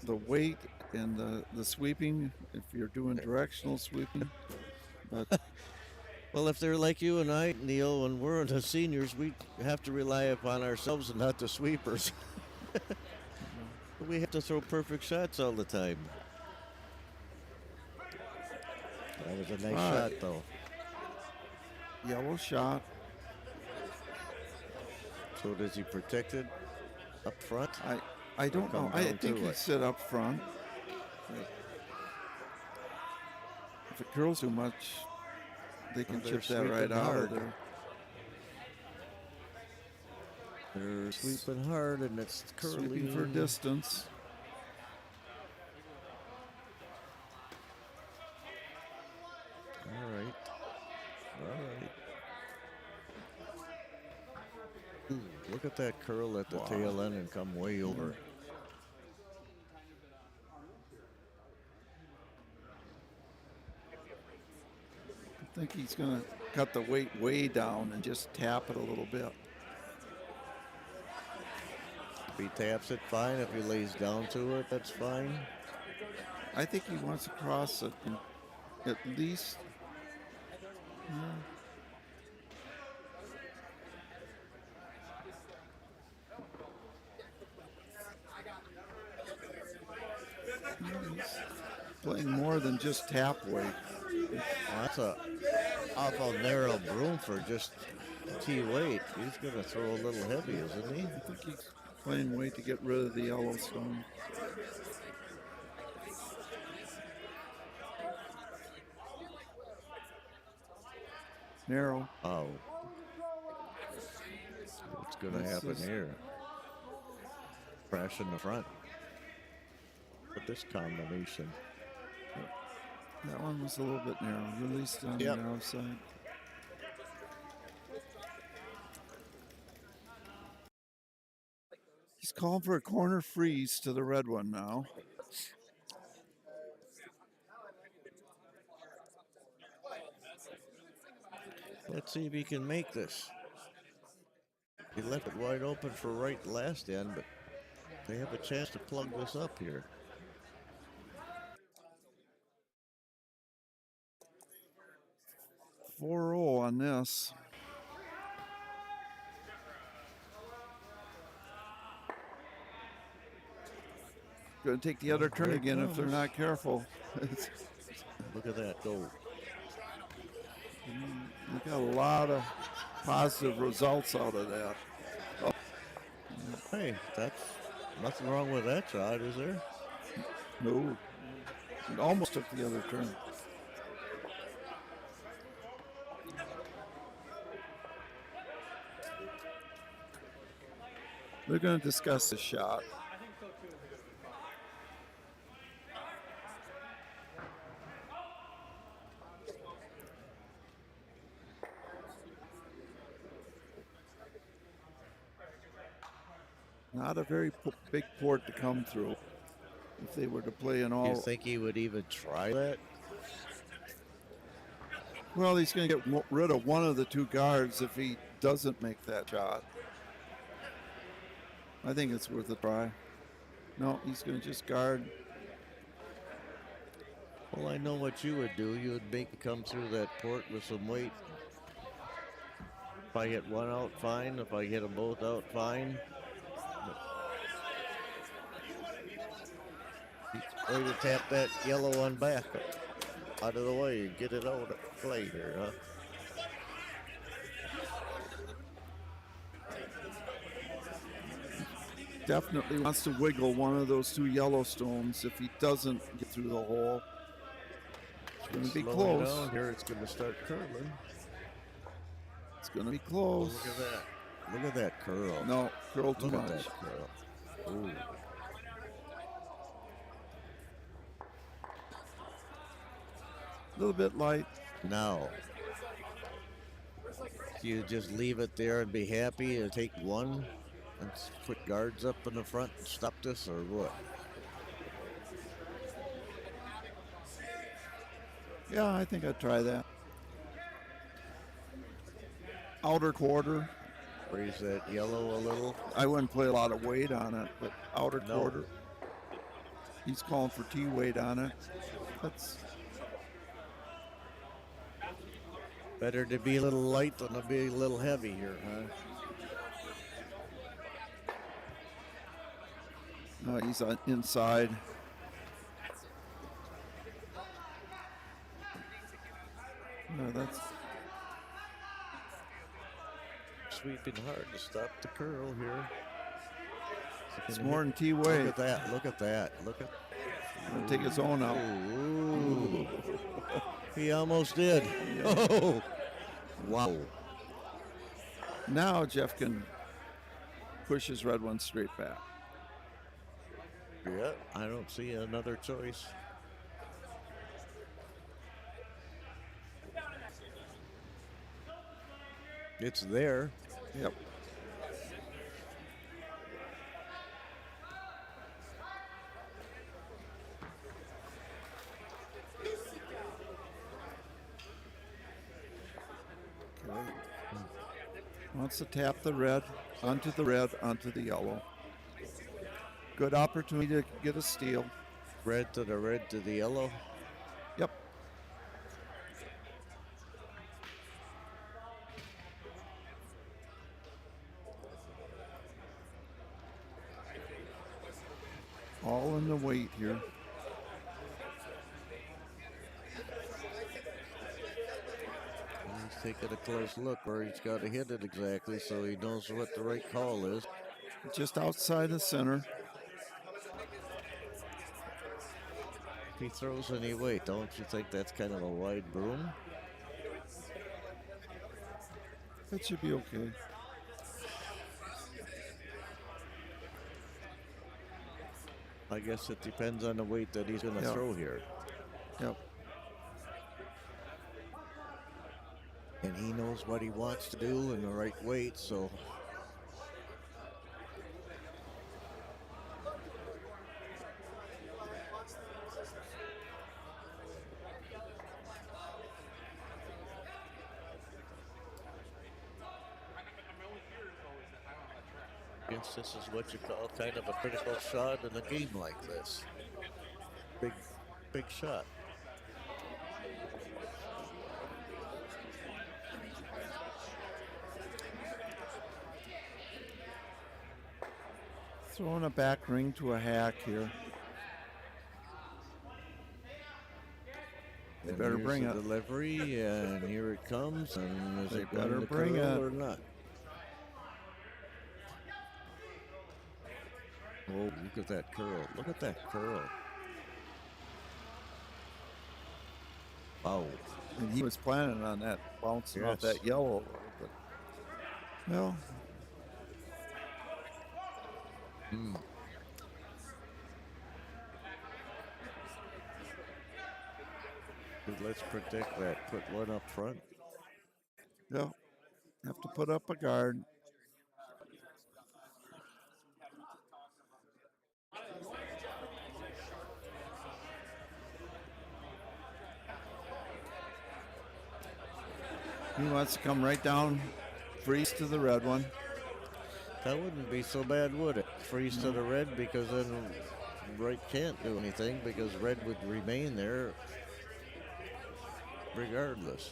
the weight and the sweeping. If you're doing directional sweeping, but Well, if they're like you and I, Neil, when we're the seniors, we have to rely upon ourselves and not the sweepers. We have to throw perfect shots all the time. That was a nice shot, though. yellow shot. So does he protect it up front? I don't know. Come I down think to he'd it. sit up front. If it curls too much, they can Well, they're chip that right sweeping out hard. of there. They're sweeping hard, and it's curling. Sweeping for distance. All right. All right. Ooh, look at that curl at the tail end and come way over. I think he's going to cut the weight way down and just tap it a little bit. If he taps it, fine. If he lays down to it, that's fine. I think he wants to cross it and at least. He's playing more than just tap weight. Well, that's a awful narrow broom for just T weight. He's going to throw a little heavy, isn't he? I think he's playing weight to get rid of the yellow stone. Narrow. Oh. What's going to This happen is- here? Crash in the front. With this combination. That one was a little bit narrow. Released on Yep. the narrow side. He's calling for a corner freeze to the red one now. Let's see if he can make this. He left it wide open for Wright last end, but they have a chance to plug this up here. Four 4-0 on this. Going to take the other turn here it again if they're comes. not careful. Look at that go. We got a lot of positive results out of that. Hey, that's nothing wrong with that shot, is there? No, it almost took the other turn. We're going to discuss this shot. Not a very big port to come through if they were to play an Do you all. think he would even try that? Well, he's going to get rid of one of the two guards if he doesn't make that shot. I think it's worth a try. No, he's going to just guard. Well, I know what you would do. You would make it come through that port with some weight. If I hit one out, fine. If I hit them both out, fine. Way to tap that yellow one back out of the way and get it out of play here, huh? Definitely wants to wiggle one of those two Yellowstones. If he doesn't get through the hole, it's going to be Slowing close. down here, it's going to start curling. It's going to be Oh, close. look at that. Look at that curl. No, curl too Look much. at that curl. Ooh. A little bit light. Now, do you just leave it there and be happy and take one and put guards up in the front and stop this, or what? Yeah, I think I'd try that. Outer quarter. Raise that yellow a little. I wouldn't play a lot of weight on it, but outer No. quarter. He's calling for T weight on it. That's Better to be a little light than to be a little heavy here, huh? no, he's on inside. No, that's Sweeping hard to stop the curl here. it's more than T Look weight. at that. Look at that. Look at. He'll take his own out. Ooh. He almost did. Oh. Wow. Now Jeff can push his red one straight back. Yeah, I don't see another choice. It's there. Yep. Okay. Wants to tap the red, onto the yellow. Good opportunity to get a steal. Red to the yellow. Yep. All in the weight here. He's taking a close look where he's got to hit it exactly so he knows what the right call is. Just outside the center. If he throws any weight, don't you think that's kind of a wide broom? That should be okay. I guess it depends on the weight that he's going to Yeah. throw here. Yep. And he knows what he wants to do in the right weight, so. Guess this is what you call kind of a critical shot in a game like this. Big shot. Throwing a back ring to a hack here. They And better here's bring the it. Delivery, and here it comes. And is They it going better to bring curl it. or not? Oh, look at that curl. Look at that curl. Wow. And he was planning on that bouncing off Yes. that yellow. But, well, Let's protect that. Put one up front. yeah, have to put up a guard. He wants to come right down, freeze to the red one. That wouldn't be so bad, would it? Freeze to the red, because then Wright can't do anything because red would remain there regardless.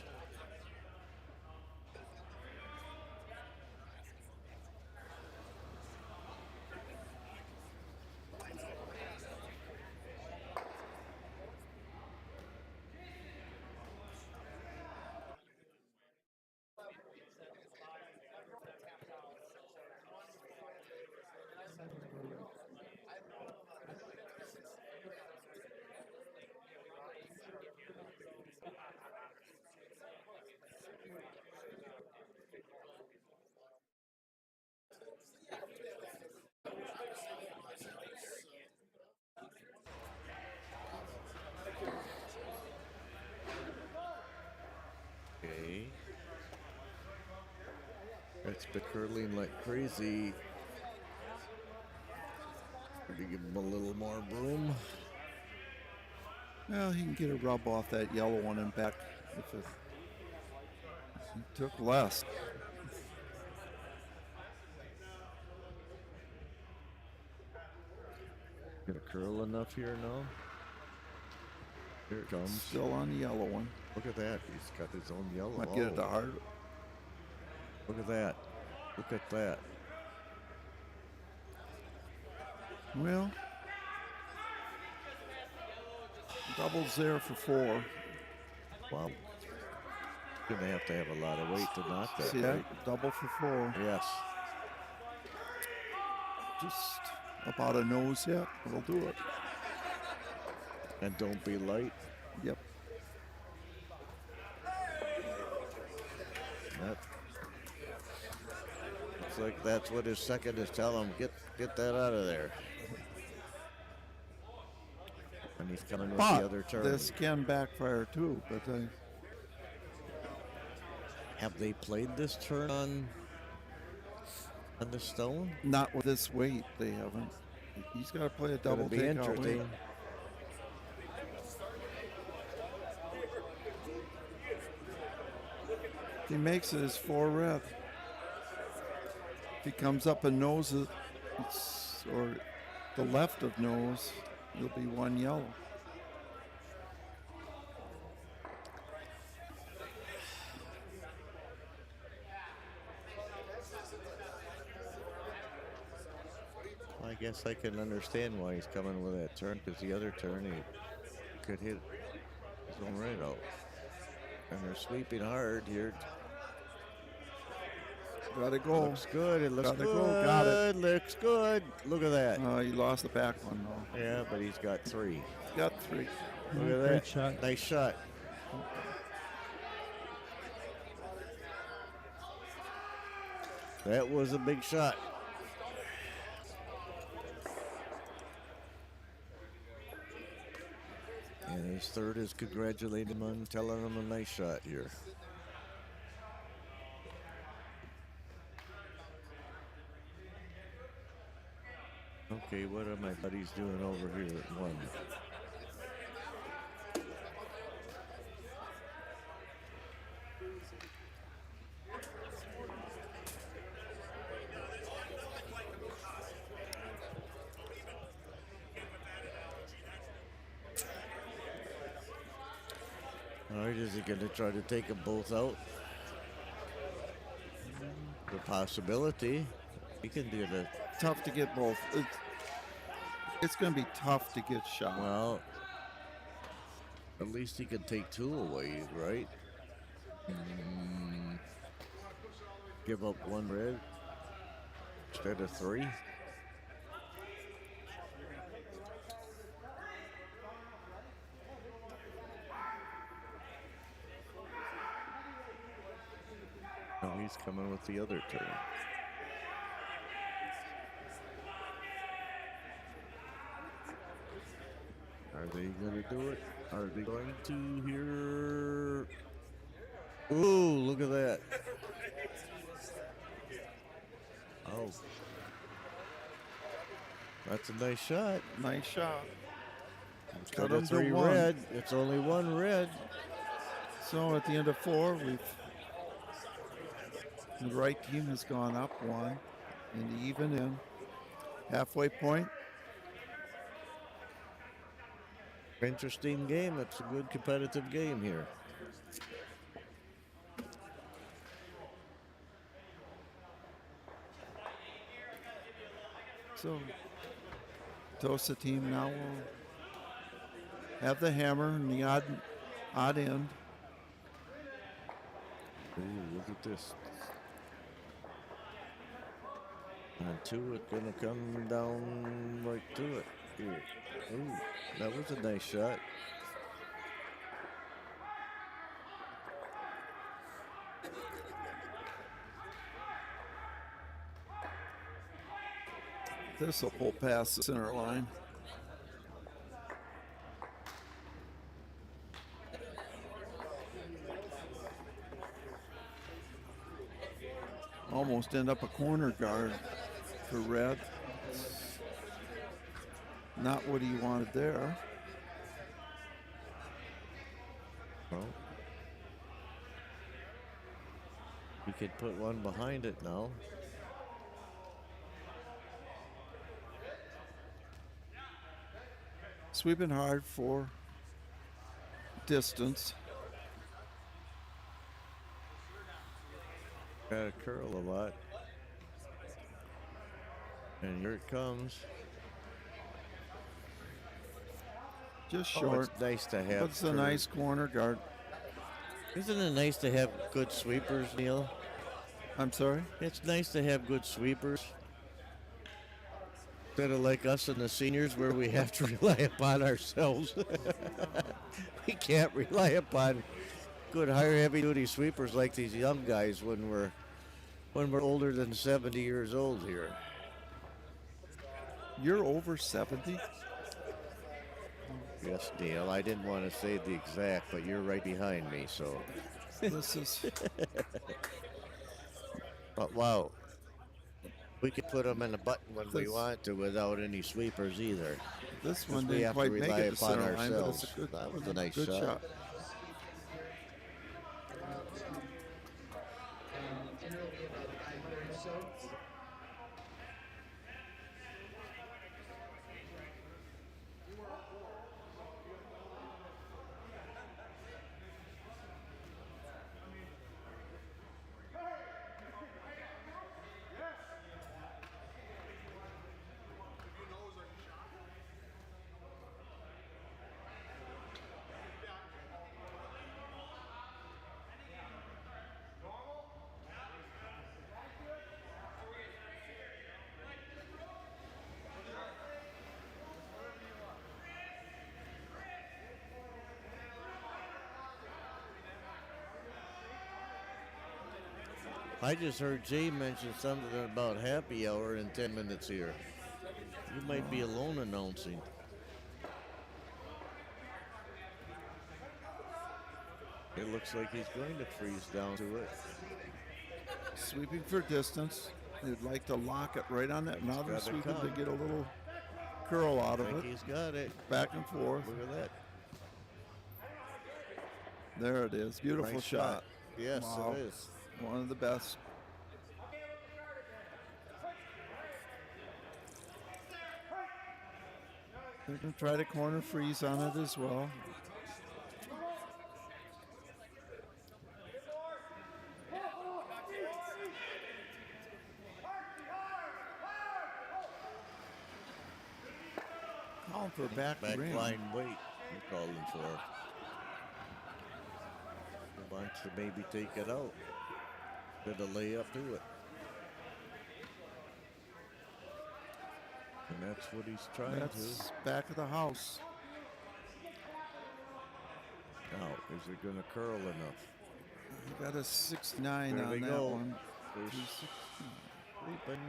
Okay. It's been curling like crazy. Maybe give him a little more broom. Well, he can get a rub off that yellow one and back if it he took less. Gonna curl enough here now. Here it comes. Still on the yellow one. Look at that. He's got his own yellow. Might get it to hard. Look at that. Look at that. Well, doubles there for 4. Wow. Gonna have to have a lot of weight to knock that. See Right? that? Double for 4. Yes. Just about a nose hit. It'll do it. And don't be light. Yep. That looks like that's what his second is telling him. Get that out of there. And he's coming with But the other turn. this can backfire too. But Have they played this turn on the stone? not with this weight. They haven't. He's got to play a double It'll be takeout interesting. weight. If he makes it as 4 red. If he comes up and nose it, or the left of nose, it'll be 1 yellow. I guess I can understand why he's coming with that turn, because the other turn he could hit his own right out. And they're sweeping hard here. Gotta go. Looks good. It looks Gotta good. go. Got it. Looks good. Look at that. He lost the back one though. Yeah, but he's got 3. Got 3. Look at Great that. shot. Nice shot. That was a big shot. And his third is congratulating him on telling him a nice shot here. Okay, what are my buddies doing over here at 1? All right, is he going to try to take them both out? The possibility. He can do that. Tough to get both. It's going to be tough to get shot. Well, at least he can take 2 away, right? Give up 1 red instead of 3. No, he's coming with the other turn. Are they going to do it? Are they going to here? Ooh, look at that. Oh. That's a nice shot. Nice shot. Cut Cut a him to 3 1. red. It's only 1 red. So at the end of 4, we've The Wright team has gone up one in the even in. Halfway point. Interesting game. It's a good competitive game here. So Tosa team now will have the hammer and the odd end. Ooh, look at this. And two, it's gonna come down right to it. Here. Ooh, that was a nice shot. This will pull past the center line. Almost end up a corner guard for Red. Not what he wanted there. Well, he could put one behind it now. Sweeping hard for distance. Got to curl a lot. And here it comes. Just Oh, short. it's nice to have. But it's a nice corner guard. Isn't it nice to have good sweepers, Neil? I'm sorry? It's nice to have good sweepers. Instead of like us and the seniors where we have to rely upon ourselves. We can't rely upon good higher heavy duty sweepers like these young guys when we're older than 70 years old here. You're over 70? Yes, Neil. I didn't want to say the exact, but you're right behind me, so. This is But wow. We could put them in the button when we This- want to without any sweepers either. this one We didn't have to quite make rely it to upon center line, but ourselves. it's a good, That was a nice good shot. I just heard Jay mention something about happy hour in 10 minutes here. You might be alone announcing. It looks like he's going to freeze down to it. Sweeping for distance. They'd like to lock it right on that. Now they're Got the sweeping to come. get a little curl out I of think it. he's got it. Back and forth. Look at that. There it is. Beautiful Nice shot. Yes, Wow. it is. One of the best. They're going to try to corner freeze on it as well. Calling for back Back rim. line weight, we're calling for. He wants to maybe take it out. Did a layup to it. And that's what he's trying That's back of the house. to. Now, is it going to curl enough? You got a 6'9" There on we that go. one. There's Sleeping.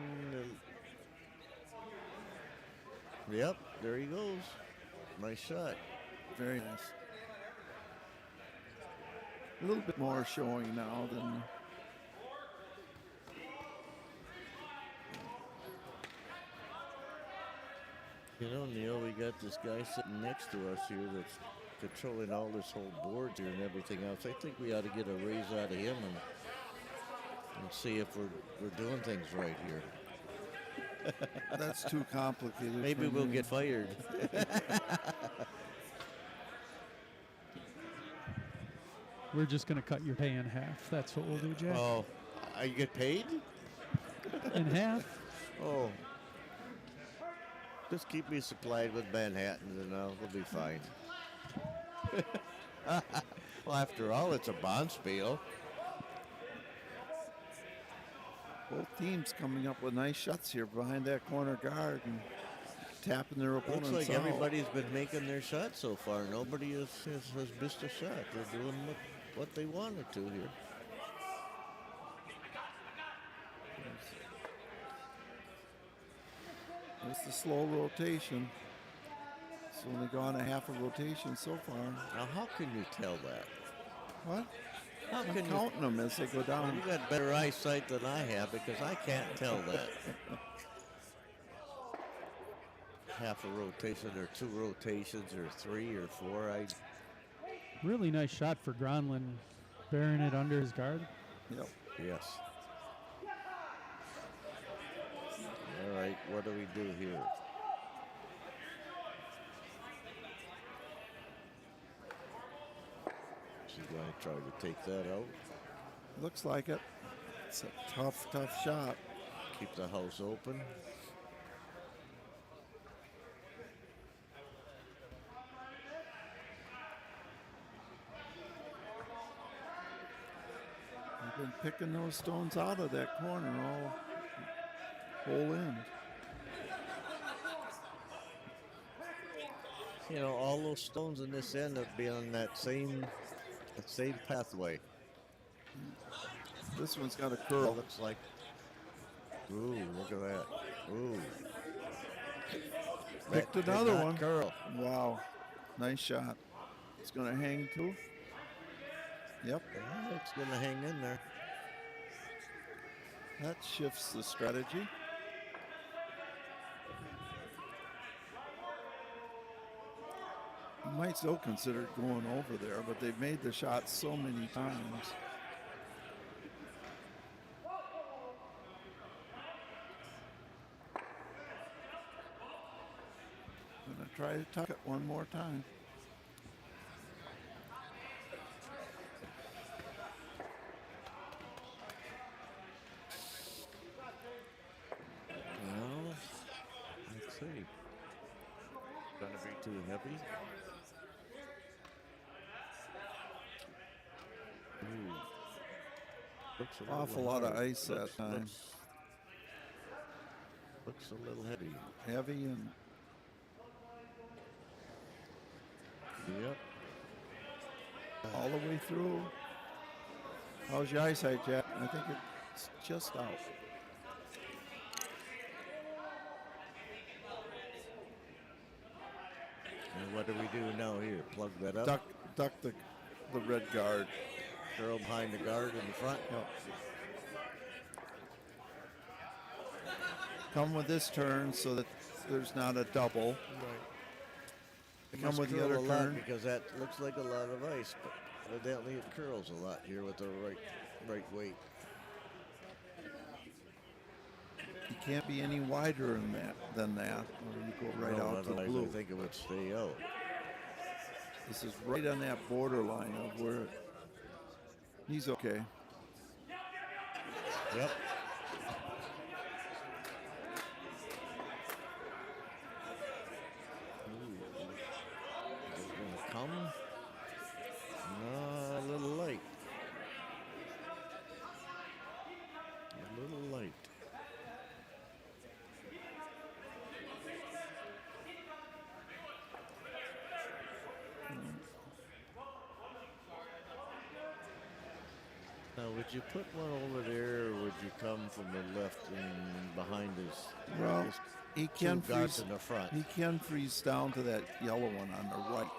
Yep, there he goes. Nice shot. Very nice. A little bit more showing now than You know, Neil, we got this guy sitting next to us here that's controlling all this whole board here and everything else. I think we ought to get a raise out of him and and see if we're doing things right here. That's too complicated. Maybe for we'll me. get fired. We're just going to cut your pay in half. That's what we'll do, Jack. Oh, you get paid? In half? Oh. Just keep me supplied with Manhattans and we'll be fine. Well, after all, it's a bonspiel. Both teams coming up with nice shots here behind that corner guard and tapping their opponents Looks like out. everybody's been making their shots so far. Nobody has missed a shot. They're doing what they wanted to here. It's the slow rotation. It's only gone a half a rotation so far. Now, how can you tell that? What? How I'm can you? counting them as they go down. You got better eyesight than I have because I can't tell that. Half a rotation or two rotations or three or four. Really nice shot for Gronland, bearing it under his guard. Yep. Yes. All right, what do we do here? She's going to try to take that out. Looks like it. It's a tough, tough shot. Keep the house open. They've been picking those stones out of that corner all whole end. You know, all those stones in this end have been on that same pathway. This one's got a It curl. looks like. Ooh, look at that. Ooh. Picked That did another not one. curl. Wow. Nice shot. It's going to hang too. Yep. Yeah, it's going to hang in there. That shifts the strategy. You might still consider going over there, but they've made the shot so many times. I'm going to try to tuck it one more time. Well, let's see. Gonna be too heavy. Ooh. Looks a little Awful lot of hard. ice that time. Looks a little heavy. Heavy and Yep. all the way through. How's your eyesight, Jack? I think it's just out. And what do we do now here? Plug that up. Duck the red guard. Curl behind the guard in the front. Yep. Come with this turn so that there's not a double. It Come must with the curl other a lot turn. because that looks like a lot of ice, but evidently it curls a lot here with the right weight. You can't be any wider than that, or you go right No, out to otherwise blue. I think it would stay out. This is right on that borderline of where he's okay. Yep. Is it gonna come? No, a little light. A little light. Now, would you put one over there, or would you come from the left and behind his? Well, his he two can guards freeze. in the front? He can freeze down to that yellow one on the right.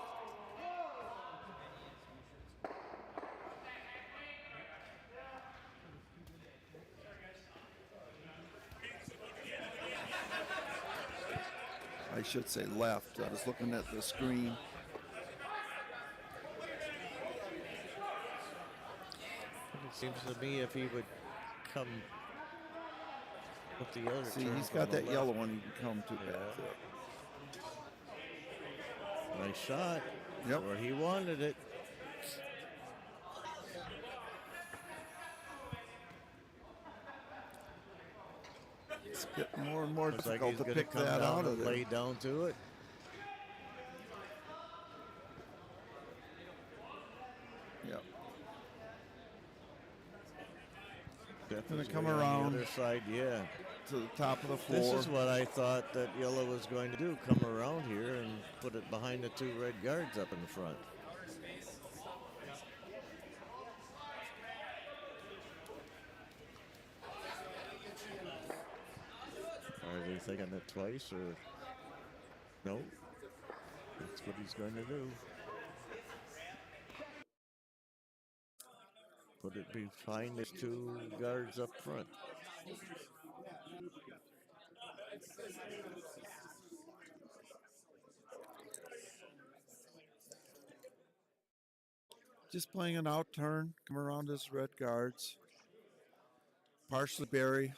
I should say left. I was looking at the screen. It seems to me if he would come with the other. See, turn he's from got the that left. yellow one he can come to back Yeah. there. Nice shot. Yep. Where he wanted it. It's getting more and more Looks like difficult he's to going to pick come that down out of and there. lay down to it. Yep. Definitely come on around. the other side, yeah. To the top of the floor. This is what I thought that yellow was going to do, come around here and put it behind the two red guards up in the front. Are they thinking it twice or no? That's what he's going to do. Put it behind his two guards up front. Just playing an out turn, come around his red guards. Partially bury.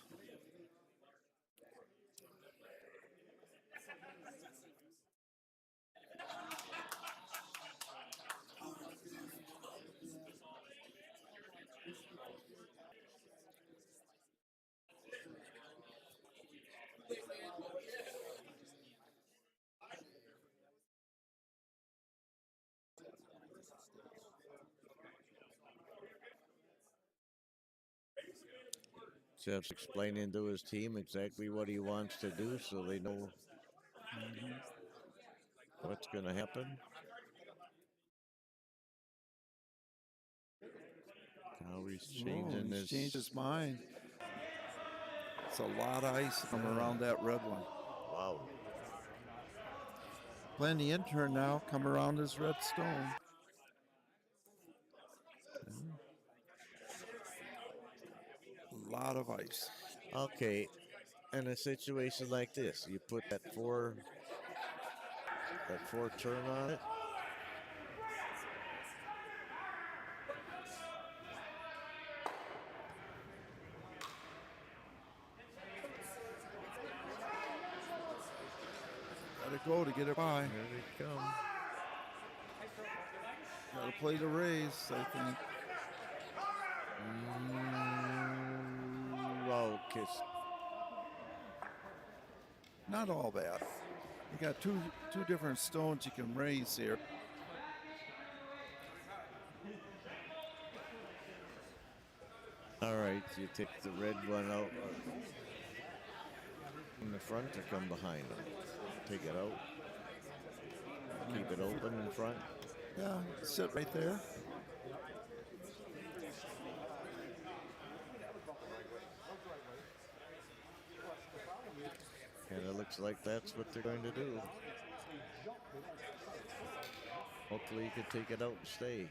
Jeff's explaining to his team exactly what he wants to do so they know what's going to happen. Now he's changing He's his... changed his mind. It's a lot of ice come around that red one. Wow. Playing the intern now, come around his red stone. A lot of ice. Okay, in a situation like this, you put that four turn on it. Gotta go to get it by. Here they come. Gotta play the raise, I think. Wow, kiss. Not all bad. You got two different stones you can raise here. All right, you take the red one out in the front or come behind them. Take it out. Keep it open in front. Yeah, sit right there. And it looks like that's what they're going to do. Hopefully you can take it out and stay.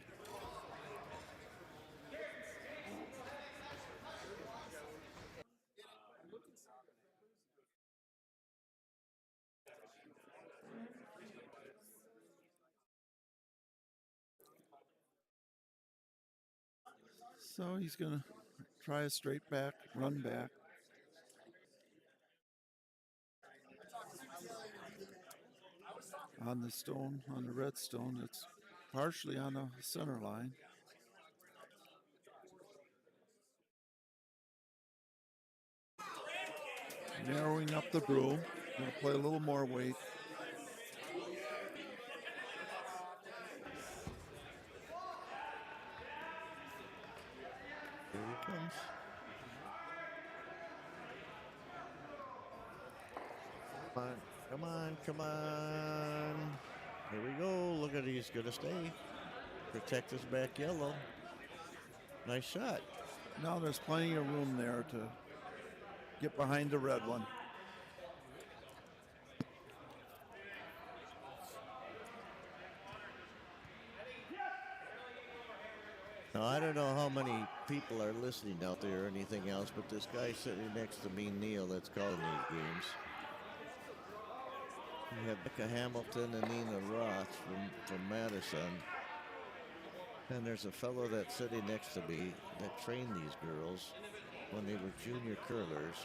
So he's gonna try a straight back, run back. On the stone, on the red stone, it's partially on the center line. Narrowing up the broom. Gonna play a little more weight. Here he comes. Come on, come on, come on. Here we go. Look at he's gonna stay. Protect his back yellow. Nice shot. Now there's plenty of room there to get behind the red one. Now, I don't know how many people are listening out there or anything else, but this guy sitting next to me, Neil, that's calling these games. We have Becca Hamilton and Nina Roth from Madison. And there's a fellow that's sitting next to me that trained these girls. when they were junior curlers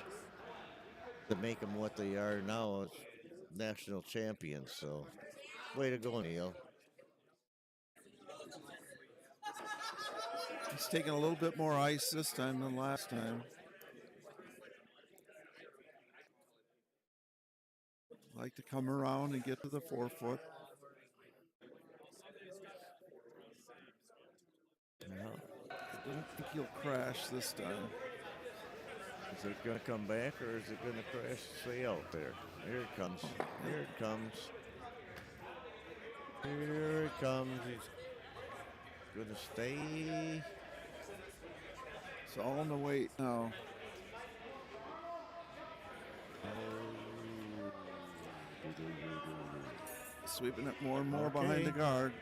to make them what they are now as national champions. So, way to go, Neil. He's taking a little bit more ice this time than last time. Like to come around and get to the 4-foot. I don't think he'll crash this time. Is it going to come back or is it going to crash stay out there? Here it comes. Here it comes. Here it comes. He's going to stay. It's all in the weight now. Sweeping it more and more behind the guard.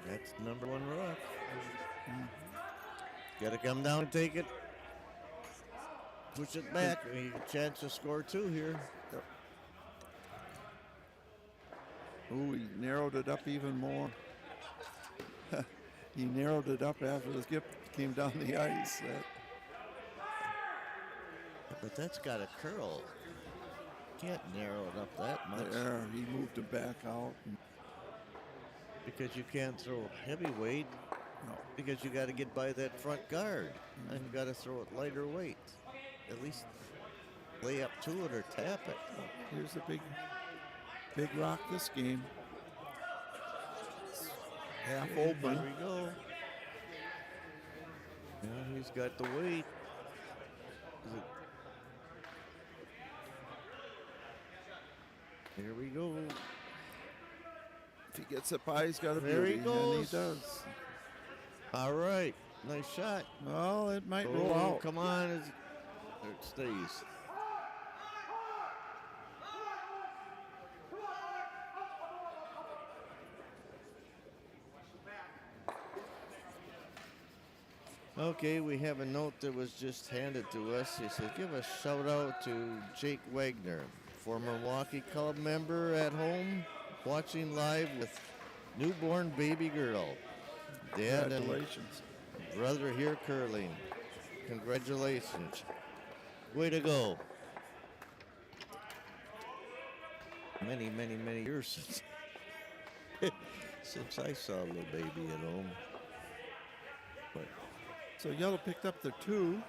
That's number one rock. Got to come down and take it. Push it back. We have a chance to score two here. Ooh, he narrowed it up even more. He narrowed it up after the skip came down the ice. But that's got a curl. Can't narrow it up that much. There, he moved it back out. Because you can't throw heavyweight. No. Because you got to get by that front guard. And you got to throw it lighter weight. At least lay up to it or tap it. Here's the big rock this game. Half open. Here we go. Yeah, he's got the weight. Here we go. If he gets it by, he's got a There he beauty, goes. and he does. All right. Nice shot. Well, it might roll Oh, out. come on. There it stays. Okay, we have a note that was just handed to us. He said, give a shout out to Jake Wagner, former Milwaukee Club member at home, watching live with newborn baby girl. Dad and Congratulations. brother here curling. Congratulations. Way to go. Many, many, many years since I saw a little baby at home. But So Yellow picked up the 2.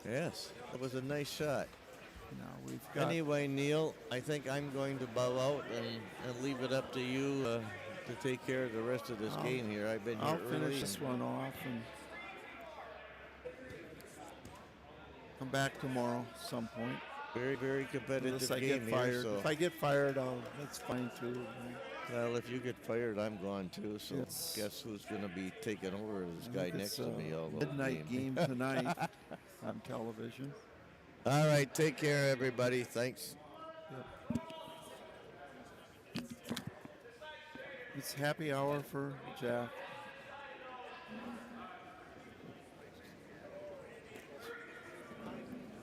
yes, that was a nice shot. Now we've got Anyway, Neil, I think I'm going to bow out and leave it up to you to take care of the rest of this game here. I've been I'll here early. finish this one off and come back tomorrow at some point. Very, very competitive Unless I game get here. fired. So, If I get fired, that's fine too. well, if you get fired, I'm gone too. So It's- guess who's going to be taking over this I guy think next it's to a me all the midnight game tonight on television. All right, take care, everybody. Thanks. It's happy hour for Jack.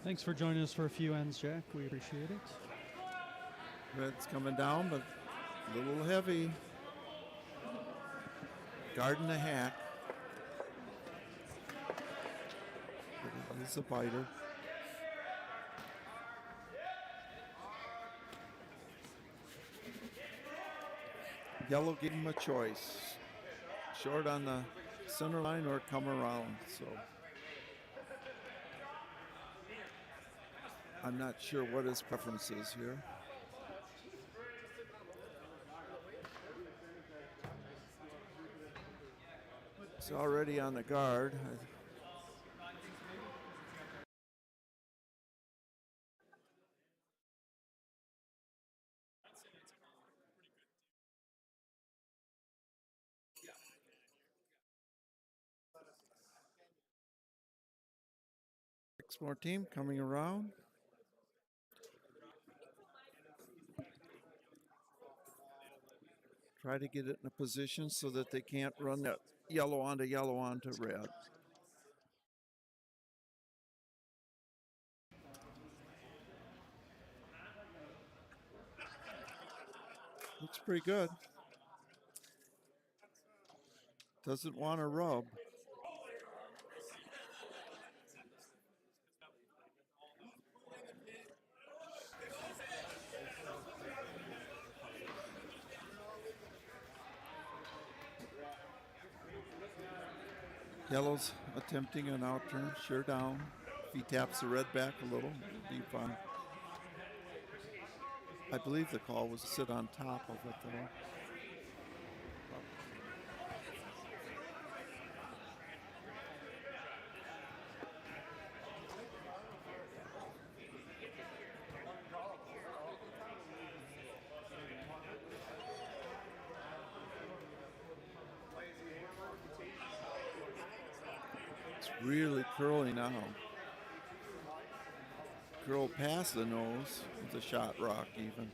Thanks for joining us for a few ends, Jack. We appreciate it. Red's coming down, but a little heavy. Guarding the hack. But he's a biter. Yellow gave him a choice. Short on the center line or come around. So I'm not sure what his preference is here. He's already on the guard. More team coming around. Try to get it in a position so that they can't run that yellow onto red. Looks pretty good. Doesn't want to rub. Yellow's attempting an out turn, sure down. If he taps the red back a little, it'll be fun. I believe the call was to sit on top of it, though. It's really curly now. Curl past the nose with the shot rock even.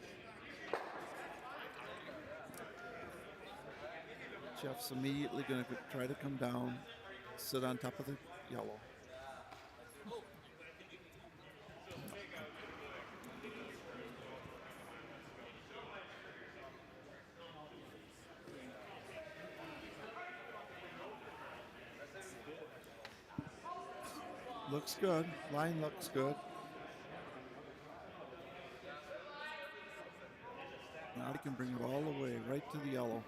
Jeff's immediately going to try to come down, sit on top of the yellow. Looks good. Line looks good. Now he can bring it all the way right to the yellow.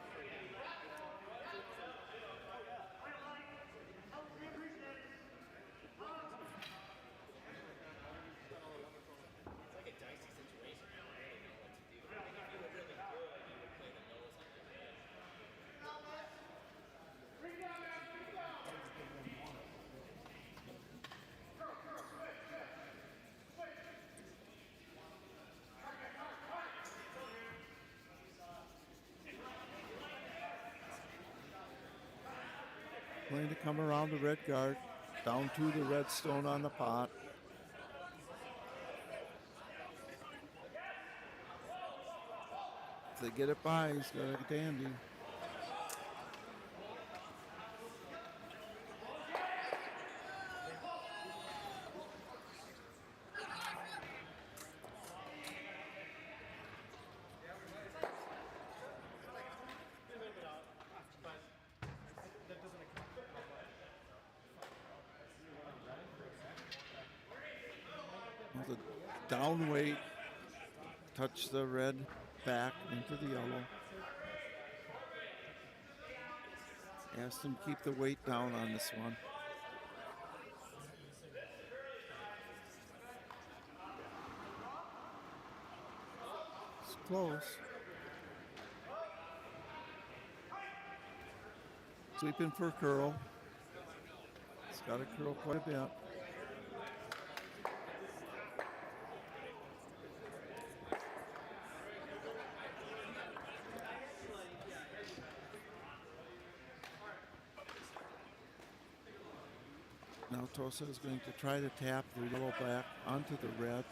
Going to come around the red guard, down to the red stone on the pot. If they get it by, he's got a dandy. The down weight, touch the red back into the yellow. Asked him to keep the weight down on this one. It's close. Sweeping for curl. It's got to curl quite a bit. Now Tosa is going to try to tap the yellow back onto the red.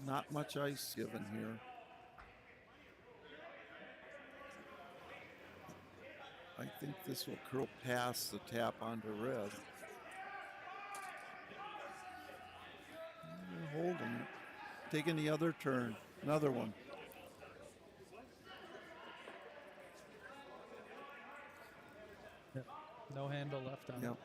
Not much ice given here. I think this will curl past the tap onto red. They're holding it. Taking the other turn. Another one. Yep. No handle left on Yep. it.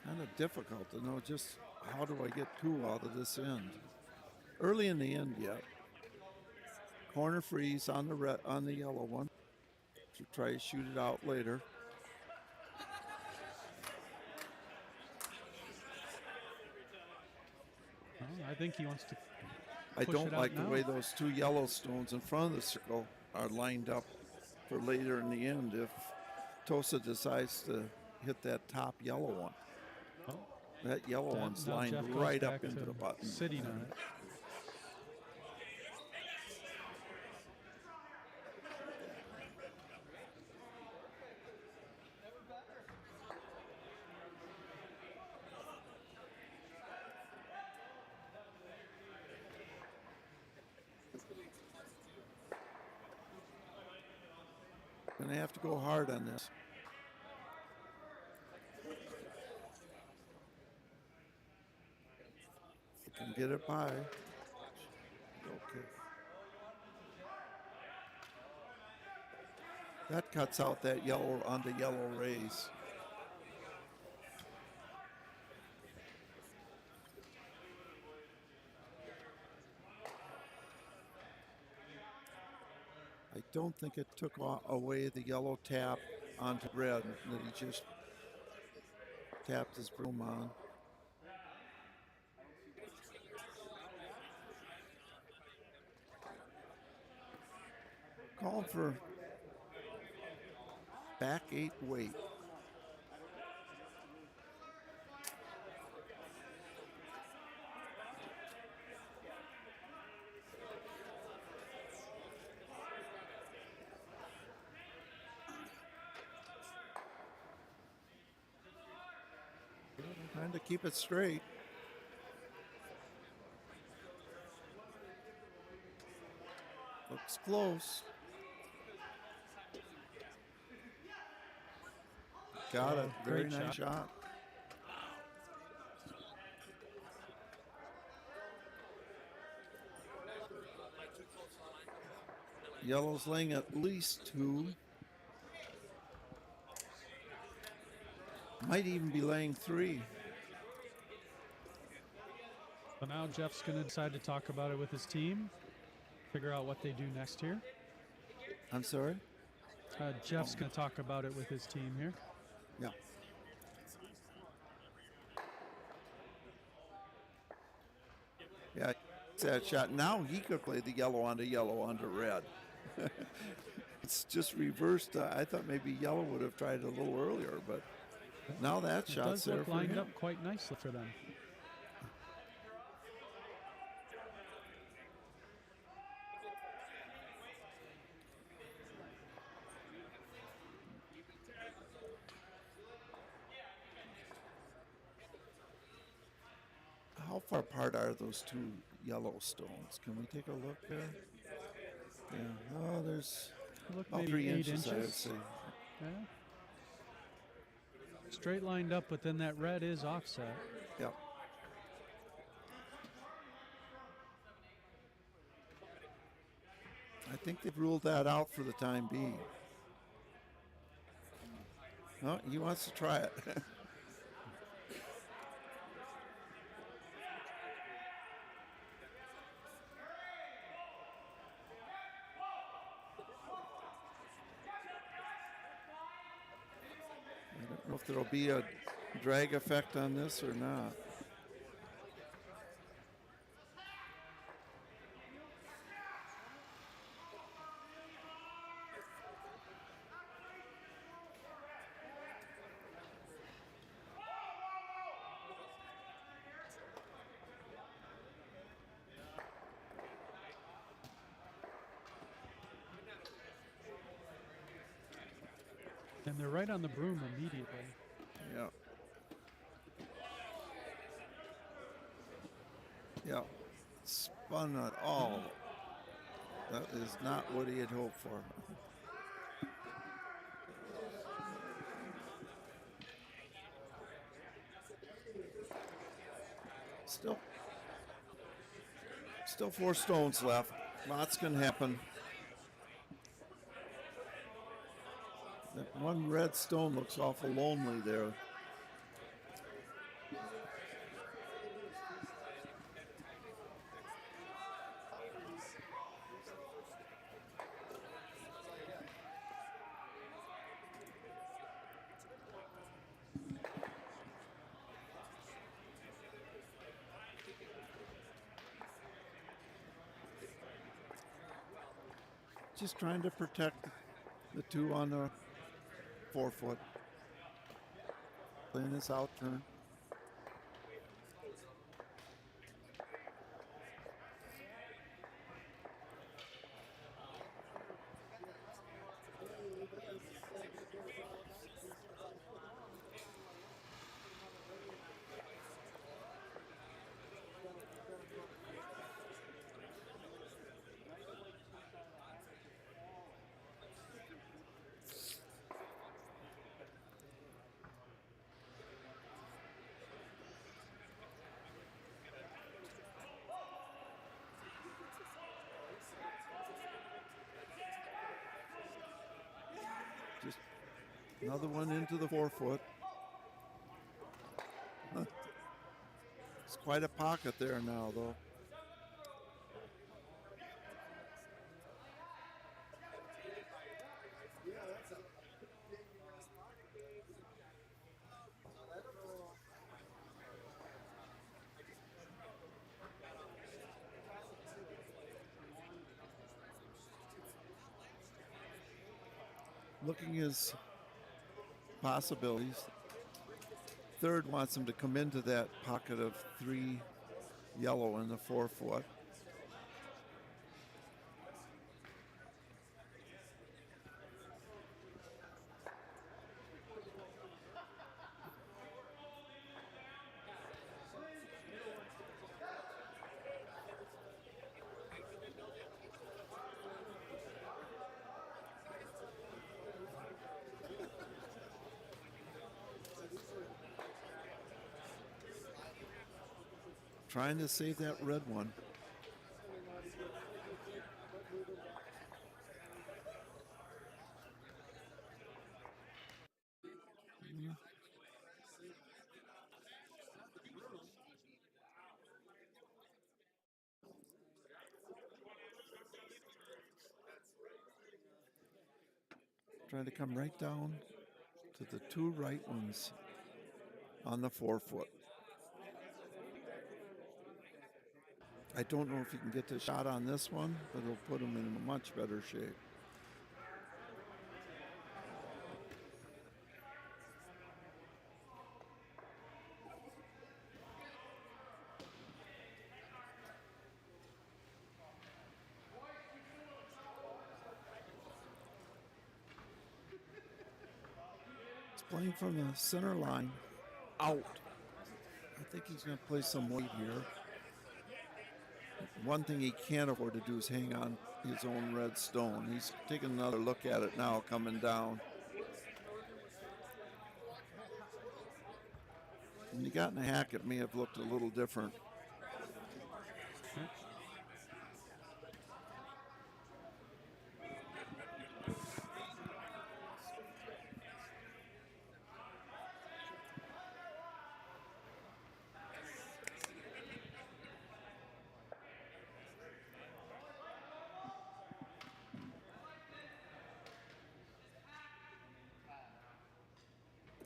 Kind of difficult to know just how do I get two out of this end. Early in the end yet. Corner freeze on the red, on the yellow one. To try to shoot it out later. Oh, I think he wants to. I Push don't it out like the now. way those two yellow stones in front of the circle are lined up for later in the end if Tosa decides to hit that top yellow one. Oh, That yellow one's now lined Jeff goes right back up into to the button. Sitting on it. Gonna have to go hard on this. If you can get it by. Okay. That cuts out that yellow onto yellow rays. I don't think it took away the yellow tap onto red that he just tapped his broom on. Calling for back 8 weight. Trying to keep it straight. Looks close. Got it. Very Great nice shot. Yellow's laying at least 2. Might even be laying 3. So now Jeff's going to decide to talk about it with his team, figure out what they do next here. I'm sorry? Jeff's going to talk about it with his team here. Yeah. Yeah, it's that shot. Now he could play the yellow onto red. It's just reversed. I thought maybe yellow would have tried it a little earlier, but now that It shot's does there look for lined him. up quite nicely for them. How far apart are those 2 yellow stones? Can we take a look there? Yeah. Oh, there's Look, about maybe 3 8 inches, I would inches. say. Yeah. Straight lined up, but then that red is offset. Yeah. I think they've ruled that out for the time being. Oh, he wants to try it. I don't know if there'll be a drag effect on this or not. And they're right on the broom immediately. Yeah. Yeah. Spun it all. That is not what he had hoped for. Still 4 stones left. Lots can happen. That one red stone looks awful lonely there. Just trying to protect the 2 on the 4-foot. Playing this out turn. Another one into the 4-foot. It's quite a pocket there now, though. Looking his possibilities. Third wants him to come into that pocket of 3 yellow in the 4-foot. Trying to save that red one. Trying to come right down to the 2 right ones on the 4-foot. I don't know if he can get the shot on this one, but it'll put him in a much better shape. He's playing from the center line out. I think he's going to play some weight here. One thing he can't afford to do is hang on his own red stone. He's taking another look at it now, coming down. When he got in a hack, it may have looked a little different.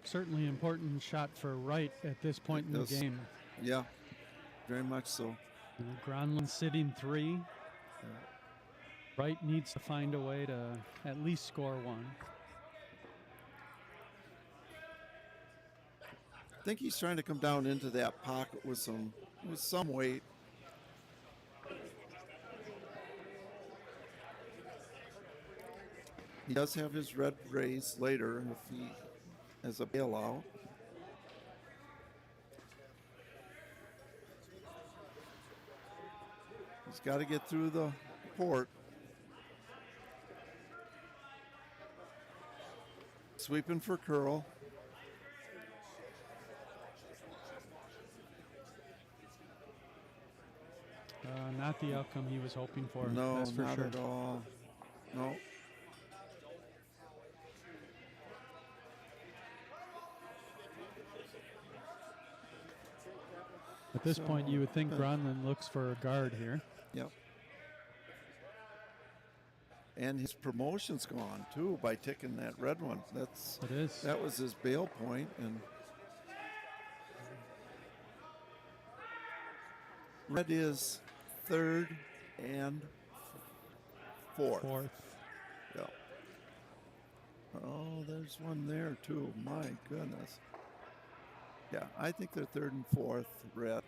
Certainly important shot for Wright at this point in the game. Yeah, very much so. Gronland sitting 3. Wright needs to find a way to at least score 1. I think he's trying to come down into that pocket with some weight. He does have his red raise later if he has a bailout. He's got to get through the port. Sweeping for curl. Not the outcome he was hoping for. No, that's for not sure. at all. No. At this point, you would think Gronland looks for a guard here. Yep. And his promotion's gone too by taking that red one. It is. That was his bail point, and red is 3rd and 4th. Yeah. Oh, there's one there too. My goodness. Yeah, I think they're 3rd and 4th red.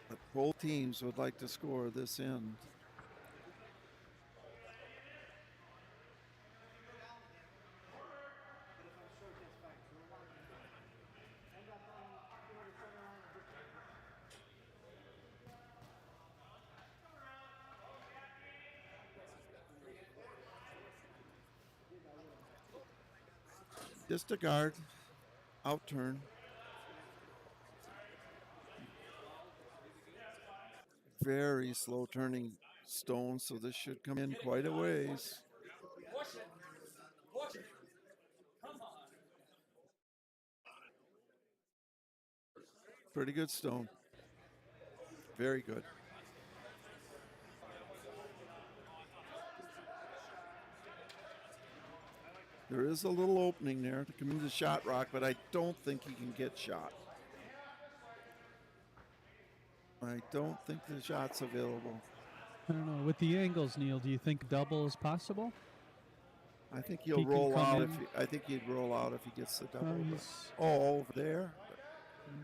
But both teams would like to score this end. Just a guard, out turn. very slow turning stone, so this should come in quite a ways. Pretty good stone. Very good. There is a little opening there to come into shot rock, but I don't think he can get shot. I don't think the shot's available. I don't know. With the angles, Neil, do you think double is possible? I think He he'll can roll come out. in. I think he'd roll out if he gets the double. Well, but- oh, over there.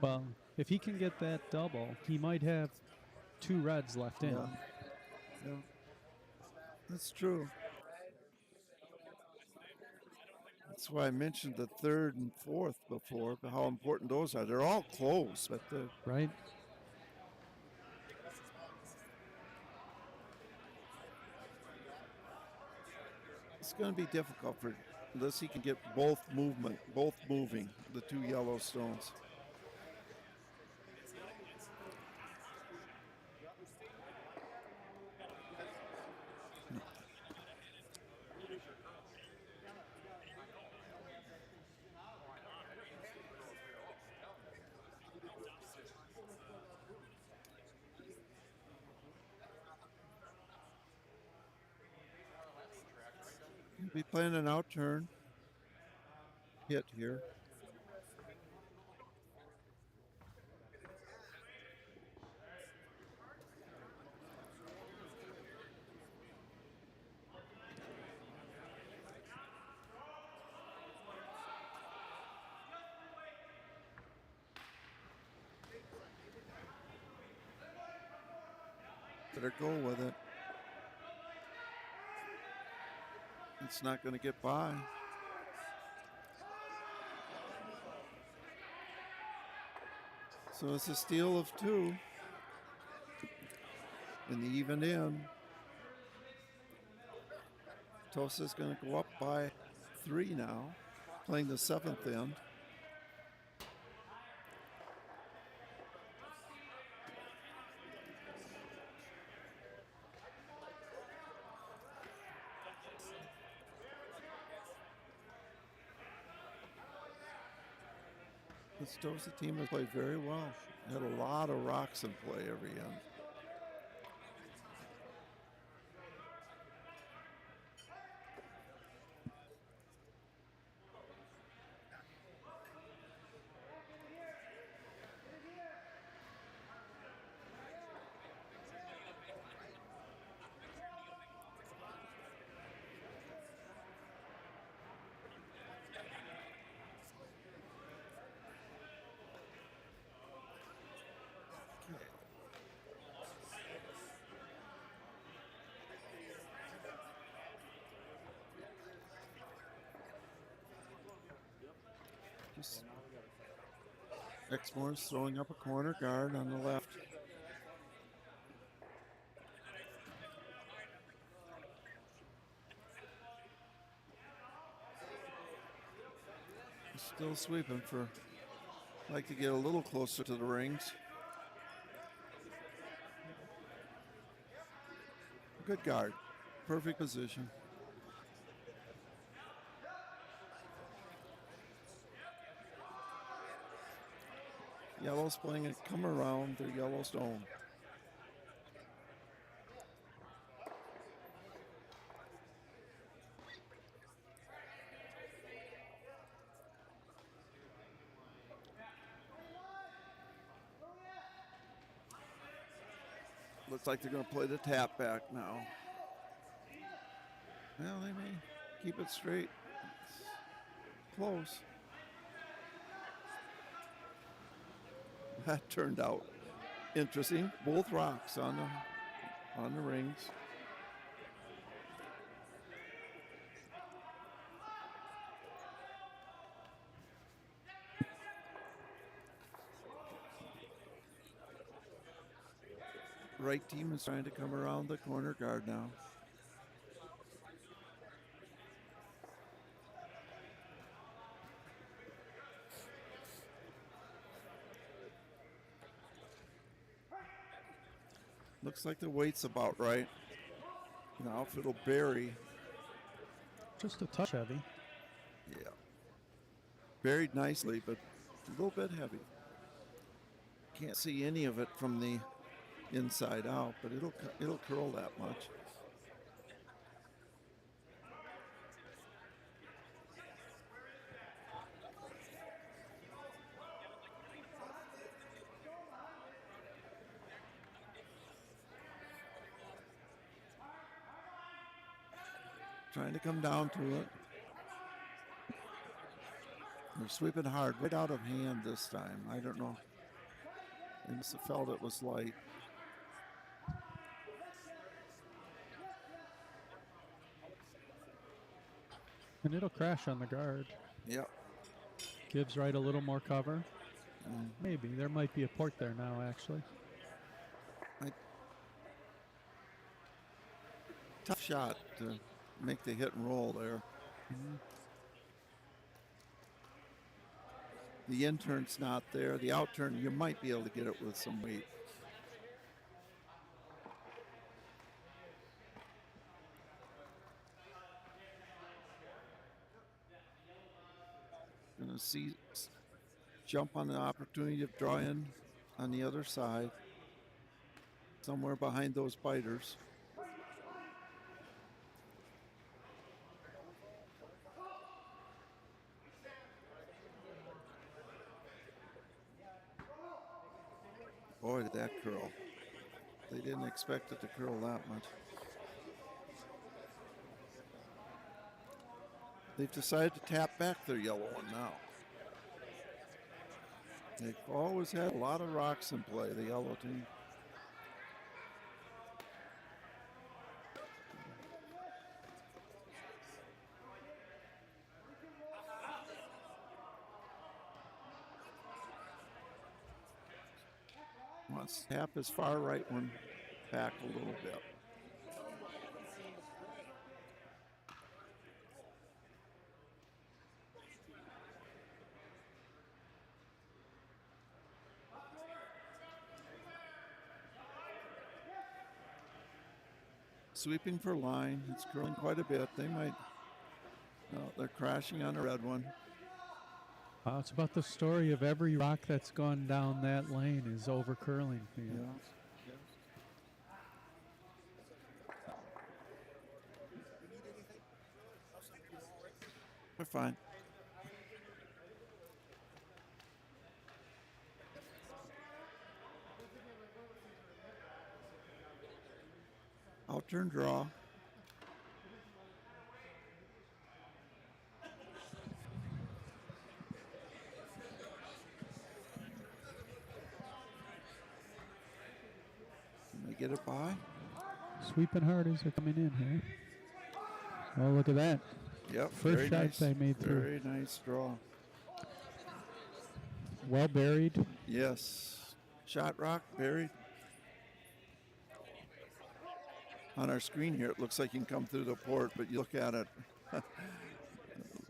Well, if he can get that double, he might have 2 reds left in. Yeah, that's true. That's why I mentioned the third and fourth before, but how important those are. They're all close, but Right? it's going to be difficult for unless he can get both moving, the 2 yellow stones. He'll be playing an out turn hit here. Better go with it. It's not going to get by. So it's a steal of 2 in the even end. Tosa's going to go up by 3 now, playing the 7th end. This Tosa team has played very well. Had a lot of rocks in play every end. Exmoor's throwing up a corner guard on the left. He's still sweeping for, like to get a little closer to the rings. Good guard, perfect position. Yellow's playing a come around their yellow stone. Looks like they're going to play the tap back now. Well, they may keep it straight. It's close. That turned out interesting. Both rocks on the rings. Right team is trying to come around the corner guard now. looks like the weight's about right. Now if it'll bury. Just a touch heavy. Yeah. Buried nicely, but a little bit heavy. Can't see any of it from the inside out, but it'll curl that much. Trying to come down to it. They're sweeping hard, right out of hand this time. I don't know. They must have felt it was light. And it'll crash on the guard. Yep. Gives Wright a little more cover. Maybe. There might be a port there now, actually. Tough shot to make the hit and roll there. The inturn's not there. The outturn, you might be able to get it with some weight. Gonna see jump on the opportunity of draw in on the other side, somewhere behind those biters. Boy, did that curl. They didn't expect it to curl that much. They've decided to tap back their yellow one now. They've always had a lot of rocks in play, the yellow team. Wants to tap his far right one back a little bit. Sweeping for line. It's curling quite a bit. They might. No, they're crashing on a red one. It's about the story of every rock that's gone down that lane is over curling. Yeah. We're fine. Outturn draw. Can they get it by? Sweeping hard as they're coming in here. Oh, look at that. Yep. First very shot nice, they made through. Very nice draw. Well buried. Yes. Shot rock buried. On our screen here, it looks like you can come through the port, but you look at it,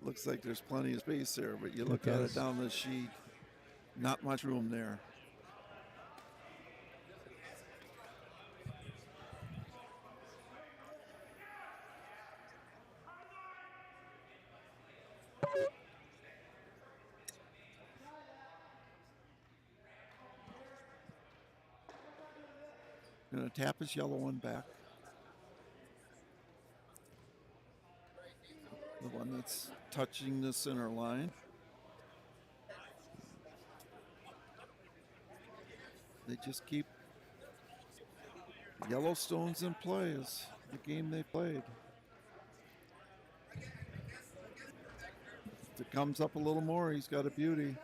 looks like there's plenty of space there, but you look at it down the sheet, not much room there. Gonna tap his yellow one back. The one that's touching the center line. They just keep Yellowstones in play is the game they played. If it comes up a little more, he's got a beauty.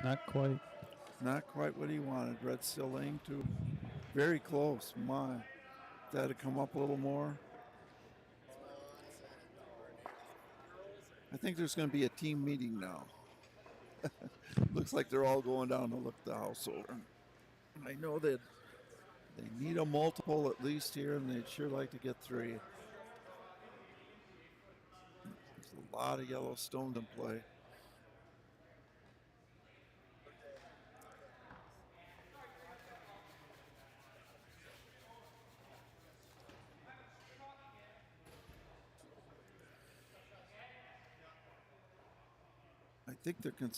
Not quite. Not quite what he wanted. Red's still laying two. Very close. My, if that had come up a little more. I think there's going to be a team meeting now. Looks like they're all going down to look the house over. I know that they need a multiple at least here, and they'd sure like to get three. There's a lot of Yellowstone in play. think they're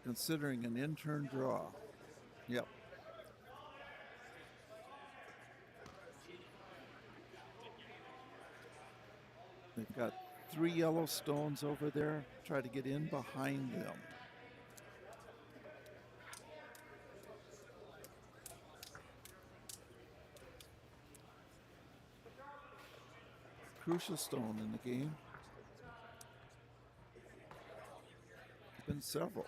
considering an in-turn draw. Yep. They've got 3 yellow stones over there. Try to get in behind them. Crucial stone in the game. There's been several.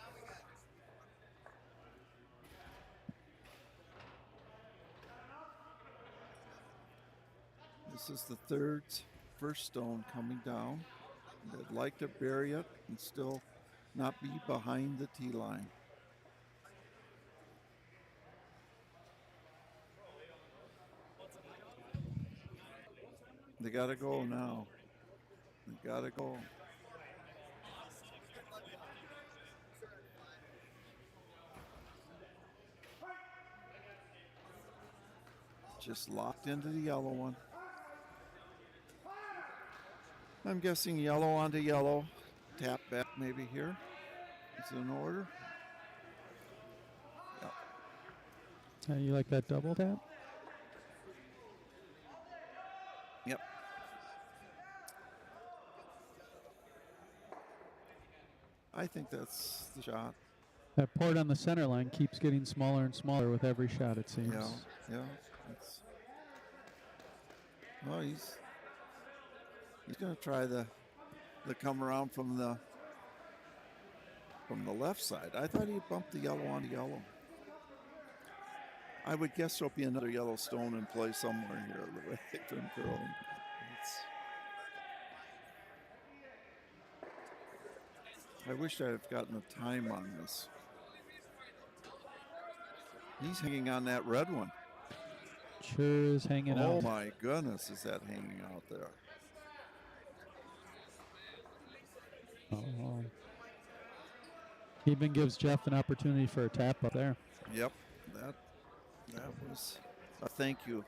This is the first stone coming down. They'd like to bury it and still not be behind the tee line. They gotta go now. They gotta go. Just locked into the yellow one. I'm guessing yellow onto yellow. Tap back maybe here. Is it in order? Yeah. You like that double tap? Yep. I think that's the shot. That port on the center line keeps getting smaller and smaller with every shot, it seems. Yeah. Well, he's going to try the come around from the left side. I thought he bumped the yellow onto yellow. I would guess there'll be another yellow stone in play somewhere here the way they've been curling. I wish I had gotten a time on this. He's hanging on that red one. Sure is hanging out. Oh my goodness, is that hanging out there? Oh. Even gives Jeff an opportunity for a tap up there. Yep, that was a thank you.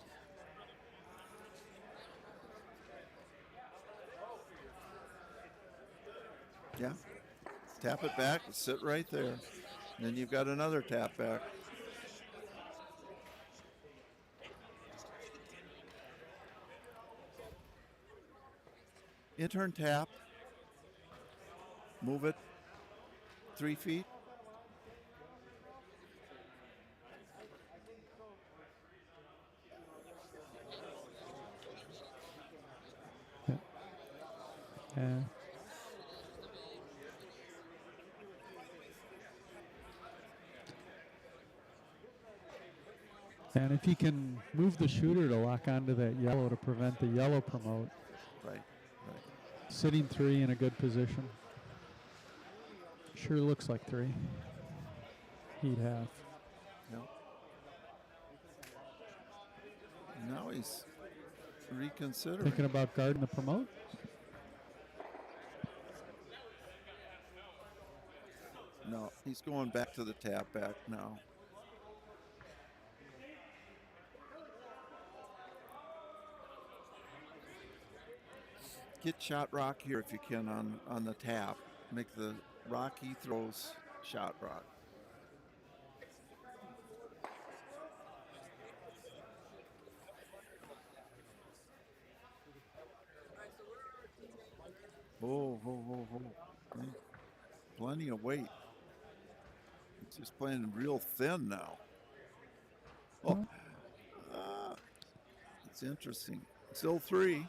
Yeah, tap it back, sit right there. And then you've got another tap back. In-turn tap. Move it 3 feet. Yeah. And if he can move the shooter to lock onto that yellow to prevent the yellow promote. Right. Sitting 3 in a good position. Sure looks like 3. He'd have. Yep. Now he's reconsidering. Thinking about guarding the promote? No, he's going back to the tap back now. Get shot rock here if you can on the tap. Make the rock he throws shot rock. Oh. Plenty of weight. He's just playing real thin now. Oh, it's interesting. Still 3.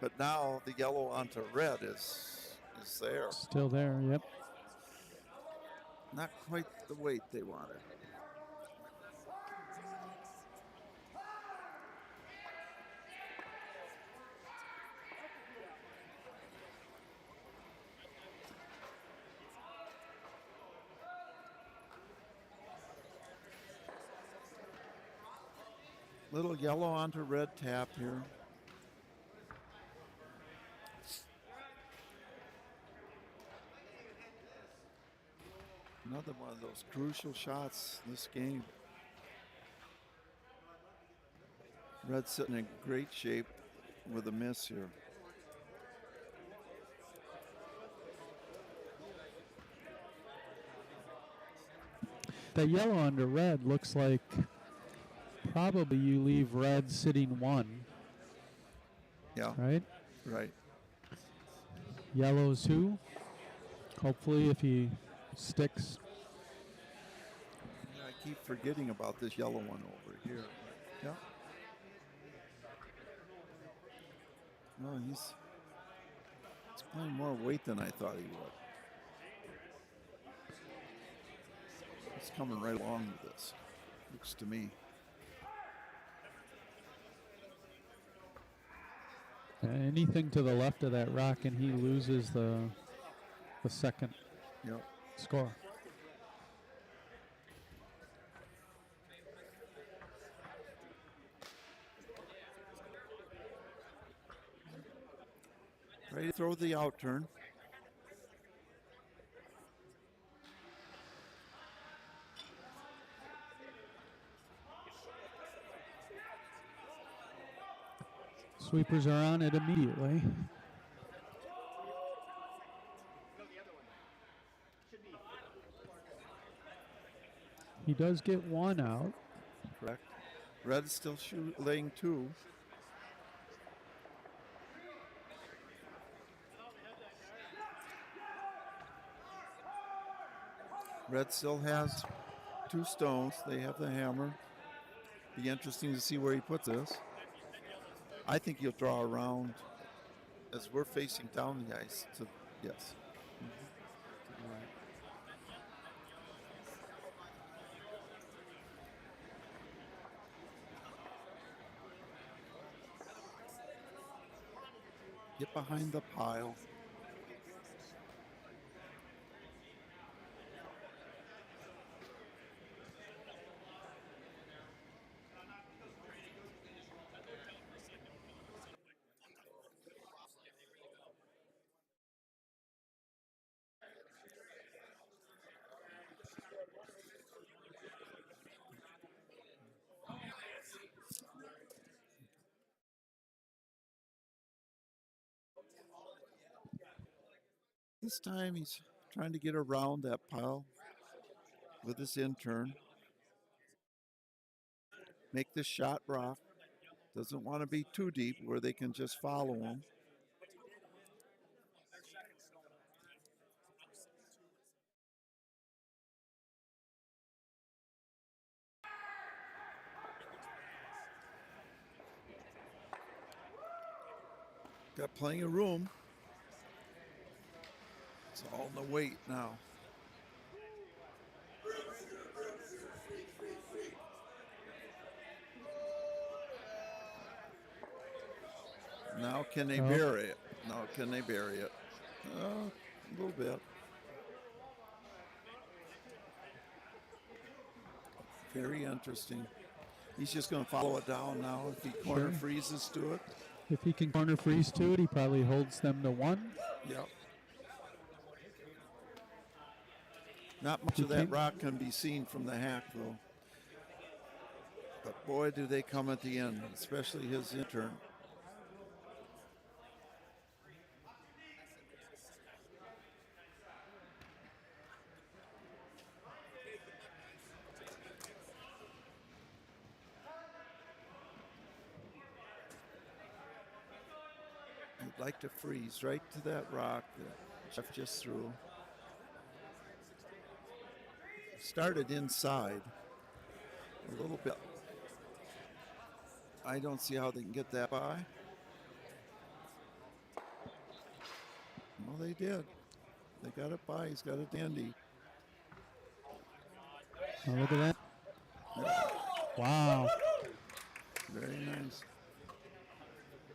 But now the yellow onto red is there. Still there, yep. Not quite the weight they wanted. Little yellow onto red tap here. Another one of those crucial shots in this game. Red's sitting in great shape with a miss here. The yellow under red looks like probably you leave red sitting 1, Yeah, right? right. Yellow 2. Hopefully, if he sticks. Yeah, I keep forgetting about this yellow one over here. Yeah. No, he's playing more weight than I thought he would. He's coming right along with this, looks to me. Anything to the left of that rock, and he loses the second Yep. score. Ready to throw the out turn. Sweepers are on it immediately. He does get 1 out. Correct. Red's still laying 2. Red still has 2 stones. They have the hammer. Be interesting to see where he puts this. I think he'll draw around as we're facing down the ice. To, yes. Get behind the pile. This time he's trying to get around that pile with his intern. Make this shot rock. Doesn't want to be too deep where they can just follow him. Got plenty of room. It's all in the weight now. Now can they bury it? Now can they bury it? A little bit. Very interesting. He's just going to follow it down now if he corner freezes to it. If he can corner freeze to it, he probably holds them to 1. Yep. Not much of that rock can be seen from the hack, though. But boy, do they come at the end, especially his intern. I'd like to freeze right to that rock that Jeff just threw. Started inside a little bit. I don't see how they can get that by. Well, they did. They got it by. He's got a dandy. Oh, look at that. Wow. Very nice.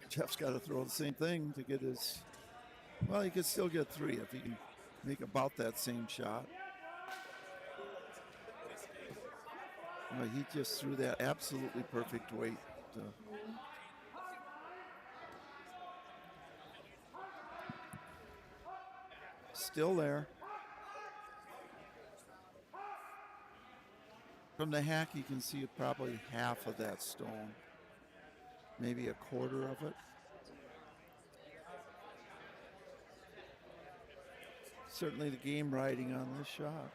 Jeff's got to throw the same thing to get his. Well, he could still get 3 if he can make about that same shot. Well, he just threw that absolutely perfect weight. Still there. From the hack, you can see probably half of that stone. Maybe a quarter of it. Certainly the game riding on this shot.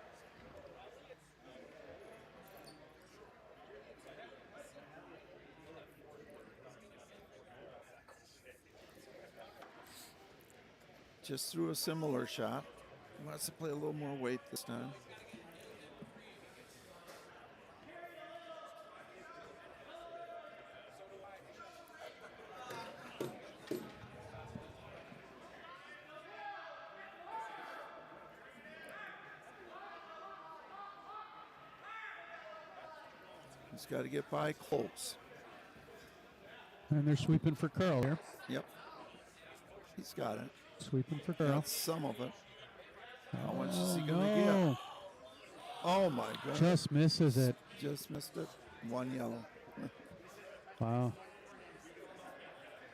just threw a similar shot. He wants to play a little more weight this time. He's got to get by close. And they're sweeping for Curl here. Yep. He's got it. Sweeping for Curl. That's some of it. How much is he Oh, going to no. get? Oh, my goodness. Just misses it. Just missed it. One yellow. Wow.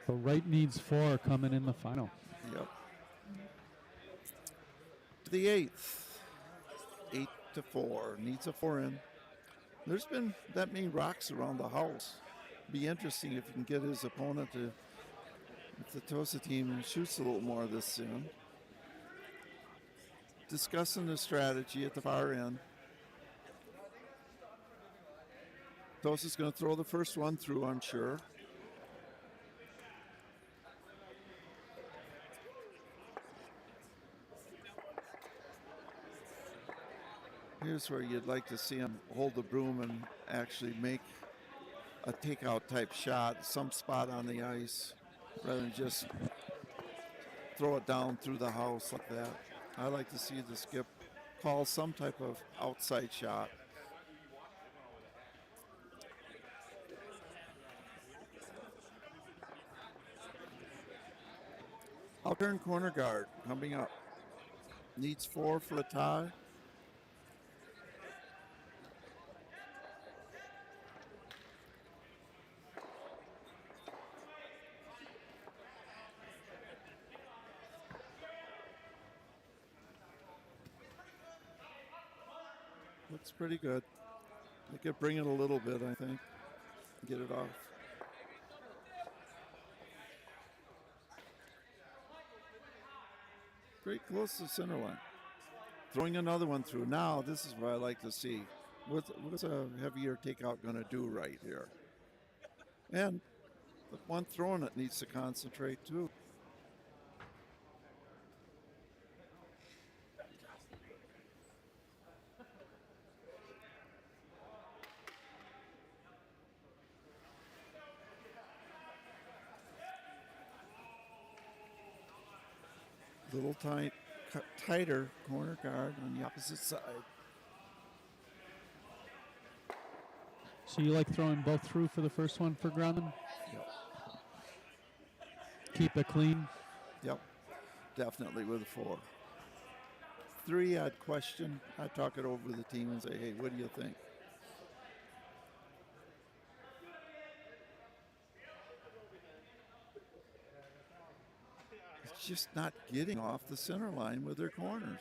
So Wright needs 4 coming in the final. Yep. To the 8th. 8-4. Needs a 4 in. There's been that many rocks around the house. Be interesting if you can get his opponent to, if the Tosa team shoots a little more this soon. Discussing the strategy at the far end. Tosa's going to throw the first one through, I'm sure. Here's where you'd like to see him hold the broom and actually make a takeout type shot, some spot on the ice, rather than just throw it down through the house like that. I like to see the skip call some type of outside shot. Outturn corner guard coming up. Needs 4 for a tie. Looks pretty good. They could bring it a little bit, I think. Get it off. Pretty close to the center line. Throwing another one through. Now, this is what I like to see. What's a heavier takeout going to do right here? And the one throwing it needs to concentrate too. Little tighter corner guard on the opposite side. So you like throwing both through for the first one for Gronland? Yep. Keep it clean. Yep. Definitely with a 4. 3, I'd question. I'd talk it over with the team and say, hey, what do you think? It's just not getting off the center line with their corners.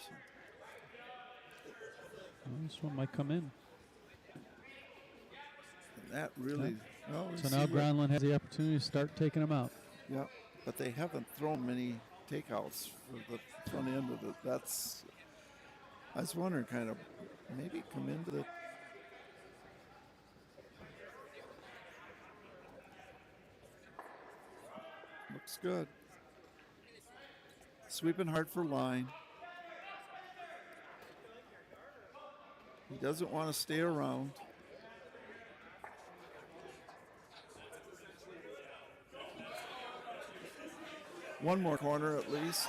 Well, this one might come in. And that really. Well, So now Gronland has the opportunity to start taking them out. Yeah, but they haven't thrown many takeouts for the front end of it. That's. I was wondering, kind of, maybe come into the. Looks good. Sweeping hard for line. He doesn't want to stay around. One more corner at least.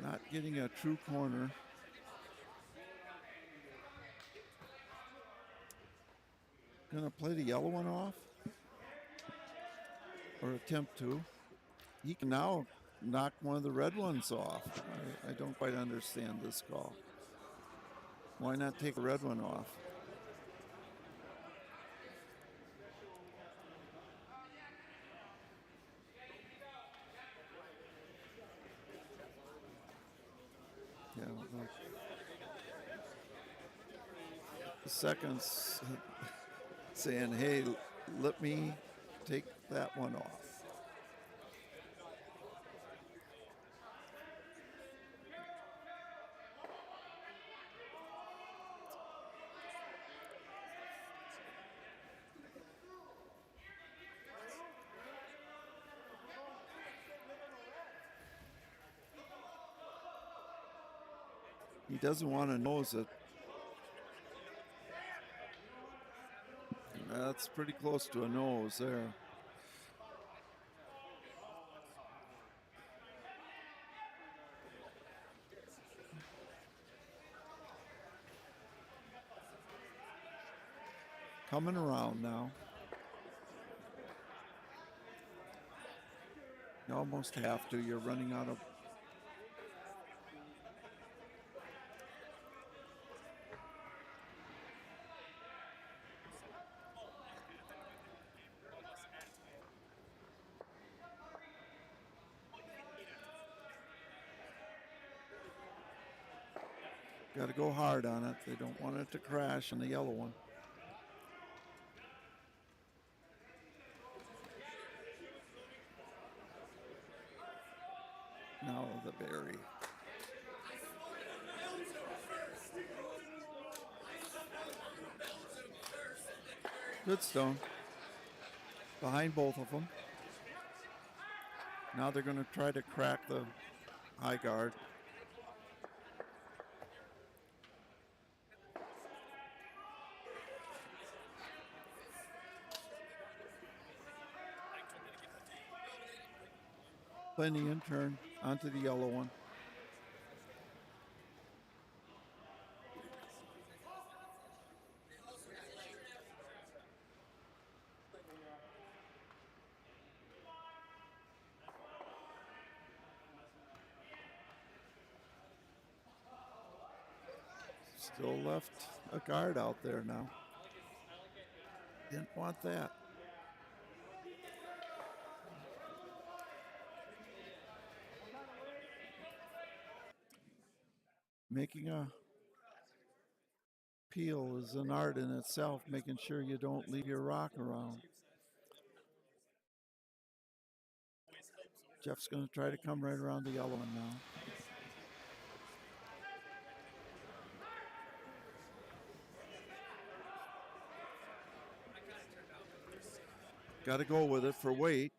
Not getting a true corner. Gonna play the yellow one off, or attempt to. He can now knock one of the red ones off. I don't quite understand this call. Why not take the red one off? seconds saying, hey, let me take that one off. He doesn't want to nose it. That's pretty close to a nose there. Coming around now. You almost have to. You're running out of. Got to go hard on it. They don't want it to crash on the yellow one. Now the berry. Good stone. Behind both of them. Now they're going to try to crack the high guard. Plenty in turn onto the yellow one. Still left a guard out there now. Didn't want that. Making a peel is an art in itself, making sure you don't leave your rock around. Jeff's going to try to come right around the yellow one now. Got to go with it for weight.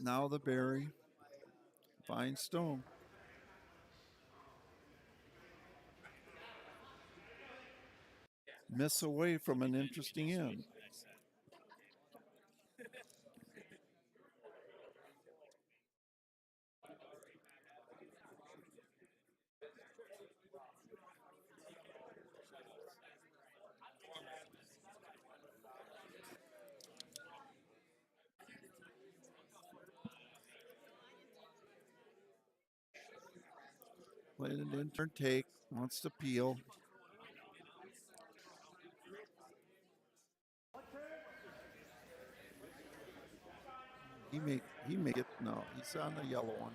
Now the berry. Fine stone. Miss away from an interesting end. Played an in-turn take, wants to peel. He make it. No, he's on the yellow one.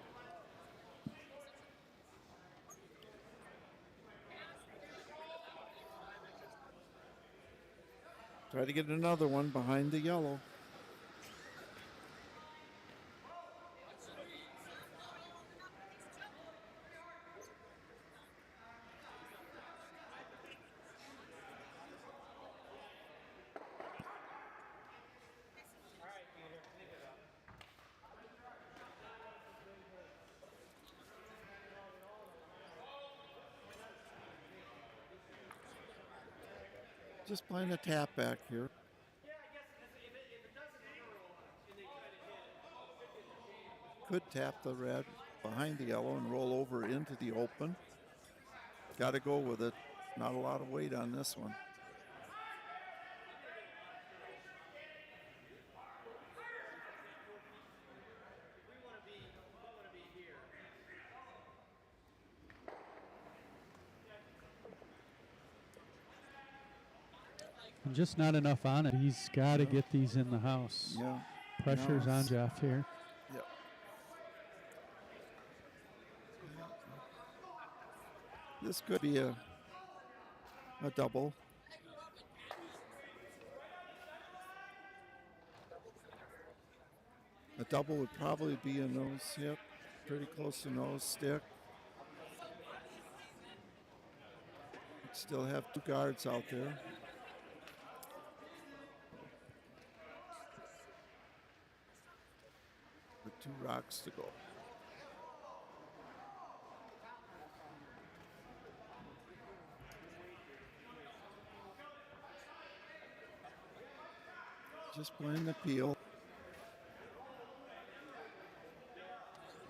Try to get another one behind the yellow. Just playing a tap back here. Could tap the red behind the yellow and roll over into the open. Got to go with it. Not a lot of weight on this one. Just not enough on it. He's got to get these in the house. Yeah. Pressure's on Jeff here. Yep. This could be a double. A double would probably be a nose hit, pretty close to nose stick. Still have 2 guards out there. With 2 rocks to go. Just playing the peel.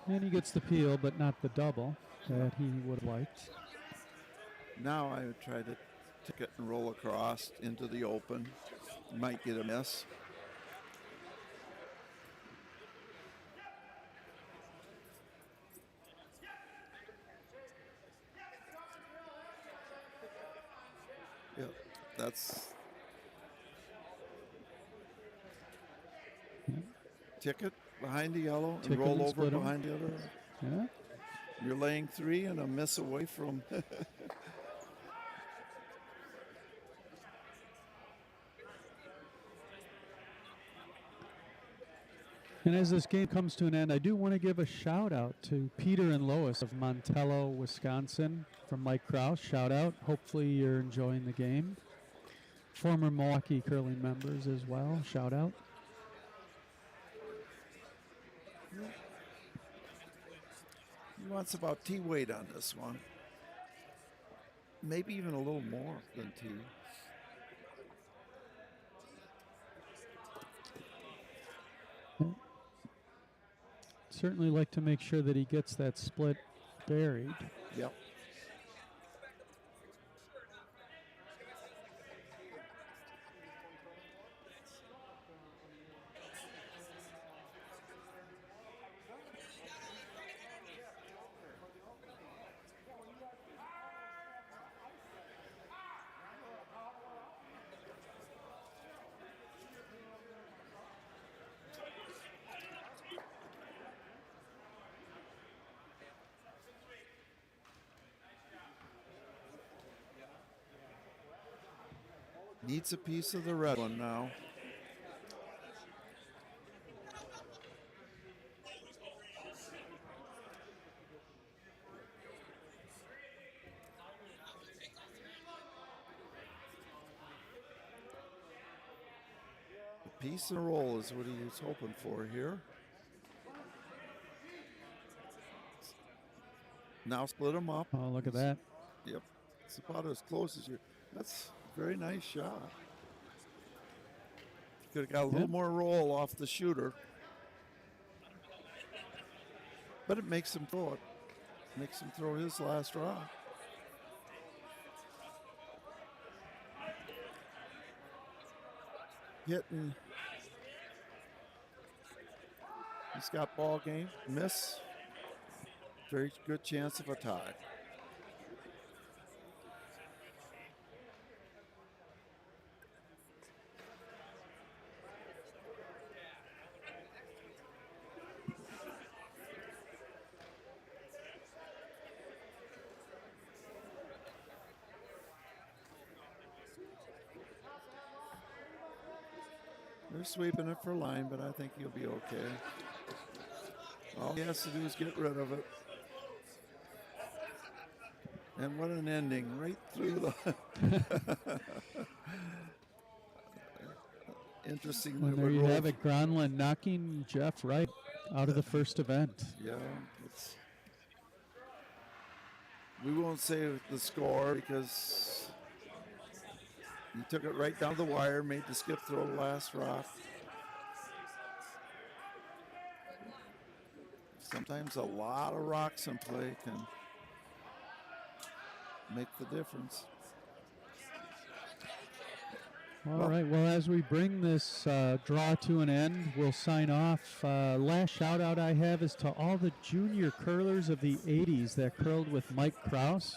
And he gets the peel, but not the double that he would have liked. Now I would try to tick it and roll across into the open. Might get a miss. Yep, that's ticket behind the yellow and Tick 'em roll and over split 'em. behind the other. Yeah. You're laying 3 and a miss away from. And as this game comes to an end, I do want to give a shout out to Peter and Lois of Montello, Wisconsin, from Mike Kraus. Shout out. Hopefully you're enjoying the game. Former Milwaukee curling members as well. Shout out. He wants about T weight on this one. Maybe even a little more than T. Certainly like to make sure that he gets that split buried. Yep. Needs a piece of the red one now. A piece and roll is what he was hoping for here. Now split them up. Oh, look at that. Yep. It's about as close as you. That's a very nice shot. Could have got a little more roll off the shooter. But it makes him throw it. Makes him throw his last rock. Hitting. He's got ball game. Miss. Very good chance of a tie. They're sweeping it for line, but I think he'll be okay. All he has to do is get rid of it. And what an ending, right through the... Interesting. And there you have it, Gronland knocking Jeff Wright out of the first event. Yeah, we won't say the score because he took it right down the wire, made the skip throw the last rock. Sometimes a lot of rocks in play can make the difference. All right, well, as we bring this draw to an end, we'll sign off. Last shout out I have is to all the junior curlers of the 80s that curled with Mike Kraus.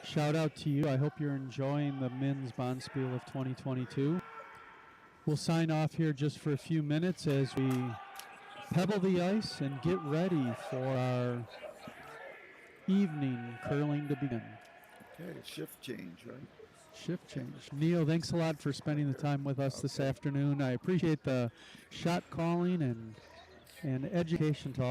Shout out to you. I hope you're enjoying the men's Bonspiel of 2022. We'll sign off here just for a few minutes as we pebble the ice and get ready for our evening curling to begin. Okay, shift change, right? Shift change. Neil, thanks a lot for spending the time with us this afternoon. I appreciate the shot calling and education to all.